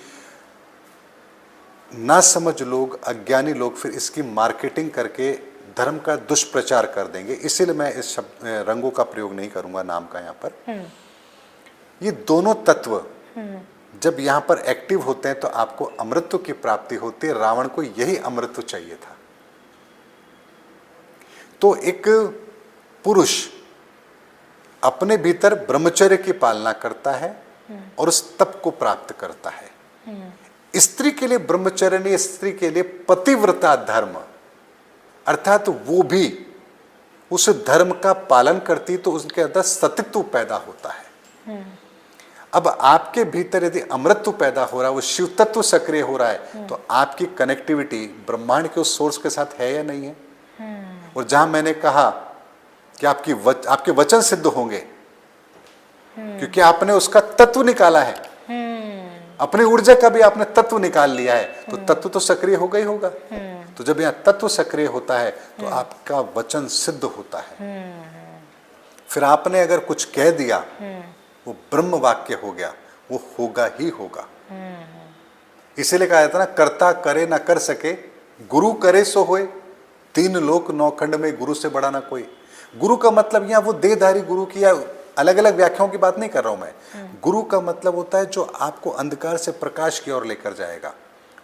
ना समझ लोग, अज्ञानी लोग फिर इसकी मार्केटिंग करके धर्म का दुष्प्रचार कर देंगे, इसीलिए मैं इस शब्द रंगों का प्रयोग नहीं करूंगा नाम का यहाँ पर। ये दोनों तत्व जब यहाँ पर एक्टिव होते हैं तो आपको अमृतत्व की प्राप्ति होती है। रावण को यही अमृतत्व चाहिए था। तो एक पुरुष अपने भीतर ब्रह्मचर्य की पालना करता है और उस तप को प्राप्त करता है। स्त्री के लिए ब्रह्मचर्य नहीं, स्त्री के लिए पतिव्रता धर्म, अर्थात वो भी उस धर्म का पालन करती तो उसके अंदर सतित्व पैदा होता है। अब आपके भीतर यदि अमृतत्व पैदा हो रहा है, वो शिव तत्व सक्रिय हो रहा है, तो आपकी कनेक्टिविटी ब्रह्मांड के उस सोर्स के साथ है या नहीं है। और जहां मैंने कहा कि आपके वचन सिद्ध होंगे, क्योंकि आपने उसका तत्व निकाला है, अपनी ऊर्जा का भी आपने तत्व निकाल लिया है, तो तत्व तो सक्रिय होगा ही होगा। तो जब यहाँ तत्व सक्रिय होता है तो आपका वचन सिद्ध होता है। फिर आपने अगर कुछ कह दिया, वो ब्रह्म वाक्य हो गया, वो होगा ही होगा। इसीलिए कहा जाता ना, कर्ता करे ना कर सके, गुरु करे सो होए, तीन लोक नौखंड में गुरु से बड़ा ना कोई। गुरु का मतलब यहाँ वो देहधारी गुरु की या अलग अलग व्याख्याओं की बात नहीं कर रहा हूं मैं। गुरु का मतलब होता है जो आपको अंधकार से प्रकाश की ओर लेकर जाएगा,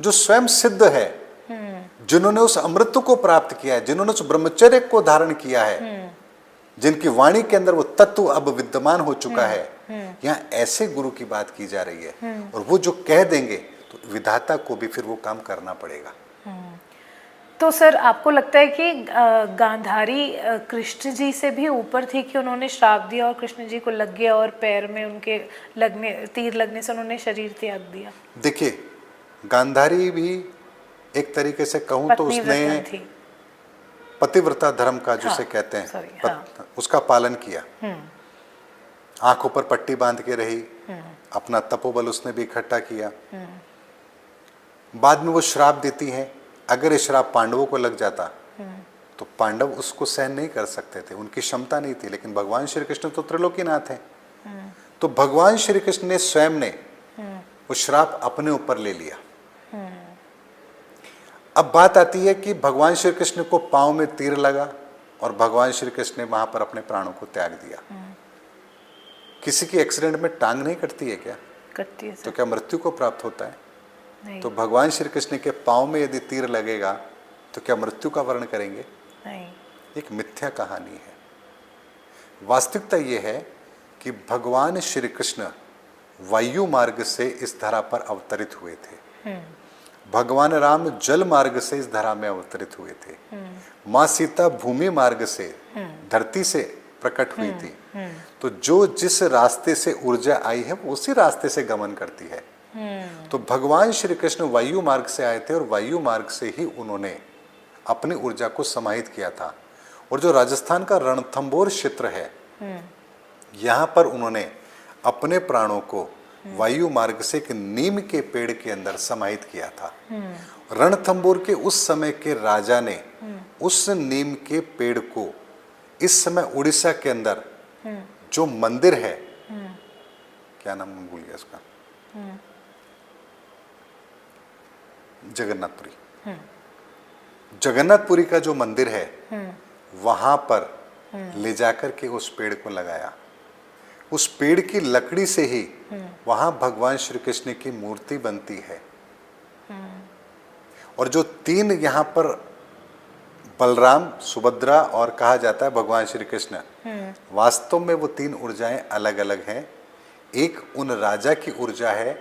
जो स्वयं सिद्ध है, जिन्होंने उस अमृत को प्राप्त किया है, जिन्होंने उस ब्रह्मचर्य को धारण किया है, जिनकी वाणी के अंदर वो तत्व अब विद्यमान हो चुका है। यहाँ ऐसे गुरु की बात की जा रही है। और वो जो कह देंगे तो विधाता को भी फिर वो काम करना पड़ेगा। तो सर आपको लगता है कि गांधारी कृष्ण जी से भी ऊपर थी कि उन्होंने श्राप दिया और कृष्ण जी को लग गया और पैर में उनके तीर लगने से उन्होंने शरीर त्याग दिया? देखिए, गांधारी भी एक तरीके से कहूं तो उसने पतिव्रता धर्म का जिसे कहते हैं उसका पालन किया। आंखों पर पट्टी बांध के रही, अपना तपोबल उसने भी इकट्ठा किया। बाद में वो श्राप देती है। अगर ये श्राप पांडवों को लग जाता तो पांडव उसको सहन नहीं कर सकते थे, उनकी क्षमता नहीं थी। लेकिन भगवान श्री कृष्ण तो त्रिलोकीनाथ हैं, तो भगवान श्री कृष्ण ने स्वयं ने वो श्राप अपने ऊपर ले लिया। अब बात आती है कि भगवान श्री कृष्ण को पांव में तीर लगा और भगवान श्री कृष्ण ने वहां पर अपने प्राणों को त्याग दिया। किसी की एक्सीडेंट में टांग नहीं कटती है क्या? कटती है। तो क्या मृत्यु को प्राप्त होता है? नहीं। तो भगवान श्री कृष्ण के पांव में यदि तीर लगेगा तो क्या मृत्यु का वर्ण करेंगे? नहीं। एक मिथ्या कहानी है। वास्तविकता यह है कि भगवान श्री कृष्ण वायु मार्ग से इस धरा पर अवतरित हुए थे। भगवान राम जल मार्ग से इस धरा में अवतरित हुए थे। माँ सीता भूमि मार्ग से धरती से प्रकट हुई थी। तो जो जिस रास्ते से ऊर्जा आई है वो उसी रास्ते से गमन करती है। तो भगवान श्री कृष्ण वायु मार्ग से आए थे और वायु मार्ग से ही उन्होंने अपनी ऊर्जा को समाहित किया था। और जो राजस्थान का रणथंबोर क्षेत्र है, यहाँ पर उन्होंने अपने प्राणों को वायु मार्ग से एक नीम के पेड़ के अंदर समाहित किया था। रणथंबोर के उस समय के राजा ने उस नीम के पेड़ को इस समय उड़ीसा के अंदर जो मंदिर है, क्या नाम भूल गया उसका, जगन्नाथपुरी, जगन्नाथपुरी का जो मंदिर है वहां पर ले जाकर के उस पेड़ को लगाया। उस पेड़ की लकड़ी से ही वहां भगवान श्री कृष्ण की मूर्ति बनती है। और जो तीन यहाँ पर बलराम, सुभद्रा और कहा जाता है भगवान श्री कृष्ण, वास्तव में वो तीन ऊर्जाएं अलग अलग हैं। एक उन राजा की ऊर्जा है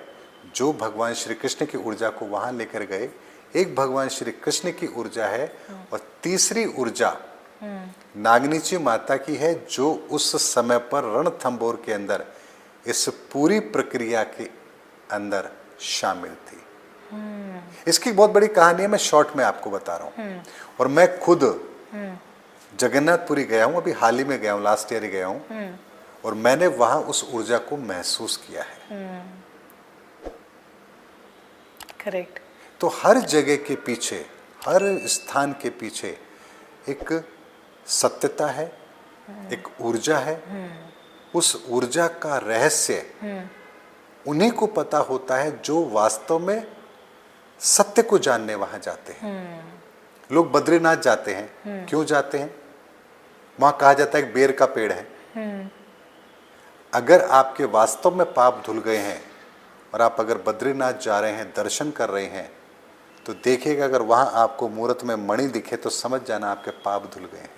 जो भगवान श्री कृष्ण की ऊर्जा को वहां लेकर गए, एक भगवान श्री कृष्ण की ऊर्जा है, और तीसरी ऊर्जा नागनीची माता की है जो उस समय पर रणथंबोर के अंदर इस पूरी प्रक्रिया के अंदर शामिल थी। इसकी बहुत बड़ी कहानी है, मैं शॉर्ट में आपको बता रहा हूं। और मैं खुद जगन्नाथपुरी गया हूं, अभी हाल ही में गया हूं, लास्ट ईयर ही गया हूं, और मैंने वहां उस ऊर्जा को महसूस किया है। करेक्ट। तो हर जगह के पीछे, हर स्थान के पीछे एक सत्यता है, एक ऊर्जा है। उस ऊर्जा का रहस्य उन्हीं को पता होता है जो वास्तव में सत्य को जानने वहां जाते हैं। लोग बद्रीनाथ जाते हैं, क्यों जाते हैं? वहां कहा जाता है एक बेर का पेड़ है। अगर आपके वास्तव में पाप धुल गए हैं और आप अगर बद्रीनाथ जा रहे हैं, दर्शन कर रहे हैं, तो देखिएगा अगर वहाँ आपको मूर्त में मणि दिखे तो समझ जाना आपके पाप धुल गए हैं,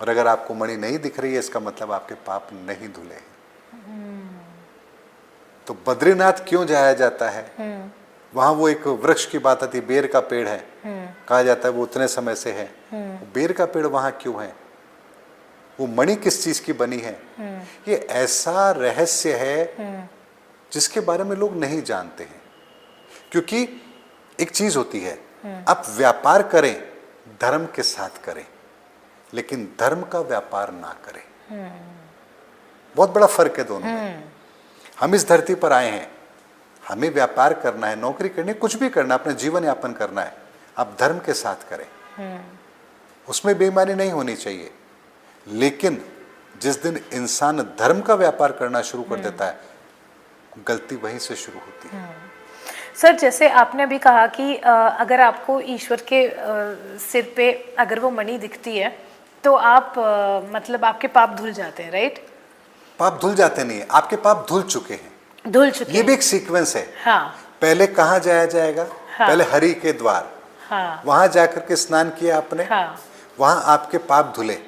और अगर आपको मणि नहीं दिख रही है इसका मतलब आपके पाप नहीं धुले हैं। तो बद्रीनाथ क्यों जाया जाता है? वहाँ वो एक वृक्ष की बात आती है, बेर का पेड़ है, कहा जाता है वो उतने समय से है। बेर का पेड़ वहाँ क्यों है? वो मणि किस चीज की बनी है? ये ऐसा रहस्य है जिसके बारे में लोग नहीं जानते हैं। क्योंकि एक चीज होती है, आप व्यापार करें, धर्म के साथ करें, लेकिन धर्म का व्यापार ना करें। बहुत बड़ा फर्क है दोनों में। हम इस धरती पर आए हैं, हमें व्यापार करना है, नौकरी करनी है, कुछ भी करना है, अपना जीवन यापन करना है, आप धर्म के साथ करें, उसमें बेईमानी नहीं होनी चाहिए। लेकिन जिस दिन इंसान धर्म का व्यापार करना शुरू कर देता है, गलती वहीं से शुरू होती है। सर, जैसे आपने अभी कहा कि अगर आपको ईश्वर के सिर पे अगर वो मणि दिखती है तो आप मतलब आपके पाप धुल जाते हैं, राइट? पाप धुल जाते नहीं है, आपके पाप धुल चुके हैं। धुल चुके ये भी एक सीक्वेंस है। हाँ। पहले कहाँ जाया जाएगा? हाँ। पहले हरि के द्वार, हाँ। वहां जाकर के स्नान किया आपने, हाँ। वहां आपके पाप धुले।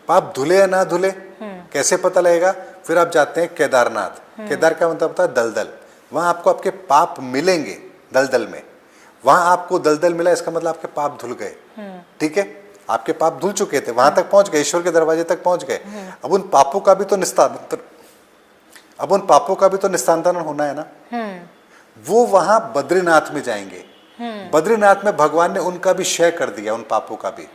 पाप धुले या ना धुले कैसे पता लगेगा? फिर आप जाते हैं केदारनाथ। केदार का मतलब होता है दलदल। वहां आपको आपके पाप मिलेंगे दलदल में। वहां आपको दलदल मिला, इसका मतलब आपके पाप धुल गए। ठीक है, आपके पाप धुल चुके थे, वहां तक पहुंच गए, ईश्वर के दरवाजे तक पहुंच गए। अब उन पापों का भी तो निस्तारण होना है ना। वो वहां बद्रीनाथ में जाएंगे। बद्रीनाथ में भगवान ने उनका भी क्षय कर दिया, उन पापों का भी।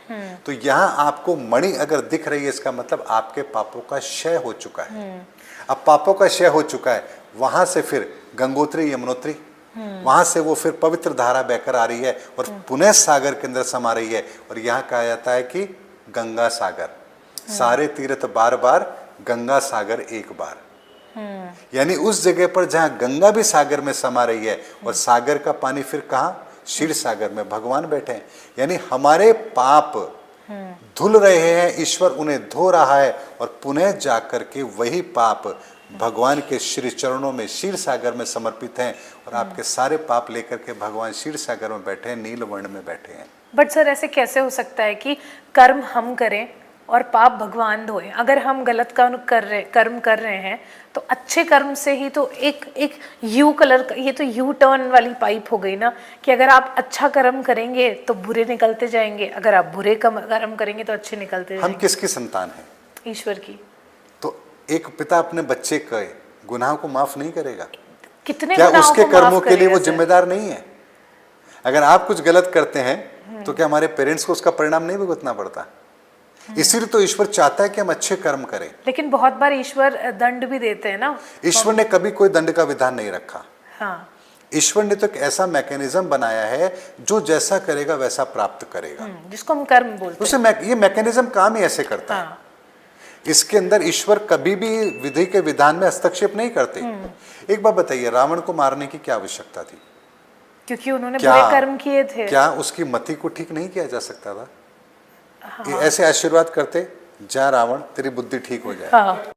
तो यहाँ आपको मणि अगर दिख रही है, इसका मतलब आपके पापों का क्षय हो चुका है। अब पापों का क्षय हो चुका है, वहां से फिर गंगोत्री, यमुनोत्री, वहां से वो फिर पवित्र धारा बहकर आ रही है और पुनः सागर के अंदर समा रही है। और यहाँ कहा जाता है कि गंगा सागर, सारे तीर्थ बार बार, गंगा सागर एक बार। यानी उस जगह पर जहां गंगा भी सागर में समा रही है, और सागर का पानी फिर कहाँ? क्षीर सागर में भगवान बैठे हैं। यानी हमारे पाप धुल रहे हैं, ईश्वर उन्हें धो रहा है, और पुनः जाकर के वही पाप भगवान के श्री चरणों में, क्षीर सागर में समर्पित हैं। और आपके सारे पाप लेकर के भगवान क्षीर सागर में बैठे हैं, नील वर्ण में बैठे हैं। बट सर, ऐसे कैसे हो सकता है कि कर्म हम करें और पाप भगवान धोए? अगर हम गलत कर्म कर रहे हैं तो अच्छे कर्म से ही तो एक यू कलर, ये तो यू टर्न वाली पाइप हो गई ना, कि अगर आप अच्छा कर्म करेंगे तो बुरे निकलते जाएंगे, अगर आप बुरे कर्म करेंगे तो अच्छे निकलते जाएंगे। हम किसकी संतान हैं? ईश्वर की। तो एक पिता अपने बच्चे के गुनाह को माफ नहीं करेगा? कितने क्या गुनाहों उसके को कर्मों माफ के लिए वो करेगा सर? जिम्मेदार नहीं है? अगर आप कुछ गलत करते हैं तो क्या हमारे पेरेंट्स को उसका परिणाम नहीं भुगतना पड़ता? इसीलिए तो ईश्वर चाहता है कि हम अच्छे कर्म करें। लेकिन बहुत बार ईश्वर दंड भी देते हैं ना। ईश्वर ने कभी कोई दंड का विधान नहीं रखा। हाँ। ईश्वर ने तो एक ऐसा मैकेनिज्म बनाया है, जो जैसा करेगा वैसा प्राप्त करेगा, जिसको हम कर्म बोलते हैं। उसे ये मैकेनिज्म काम ही ऐसे करता है। इसके अंदर ईश्वर कभी भी विधि के विधान में हस्तक्षेप नहीं करते। एक बात बताइए, रावण को मारने की क्या आवश्यकता थी? क्योंकि उन्होंने बुरे कर्म किए थे। क्या उसकी मति को ठीक नहीं किया जा सकता था? हाँ। ऐसे आशीर्वाद करते, जा रावण तेरी बुद्धि ठीक हो जाए। हाँ।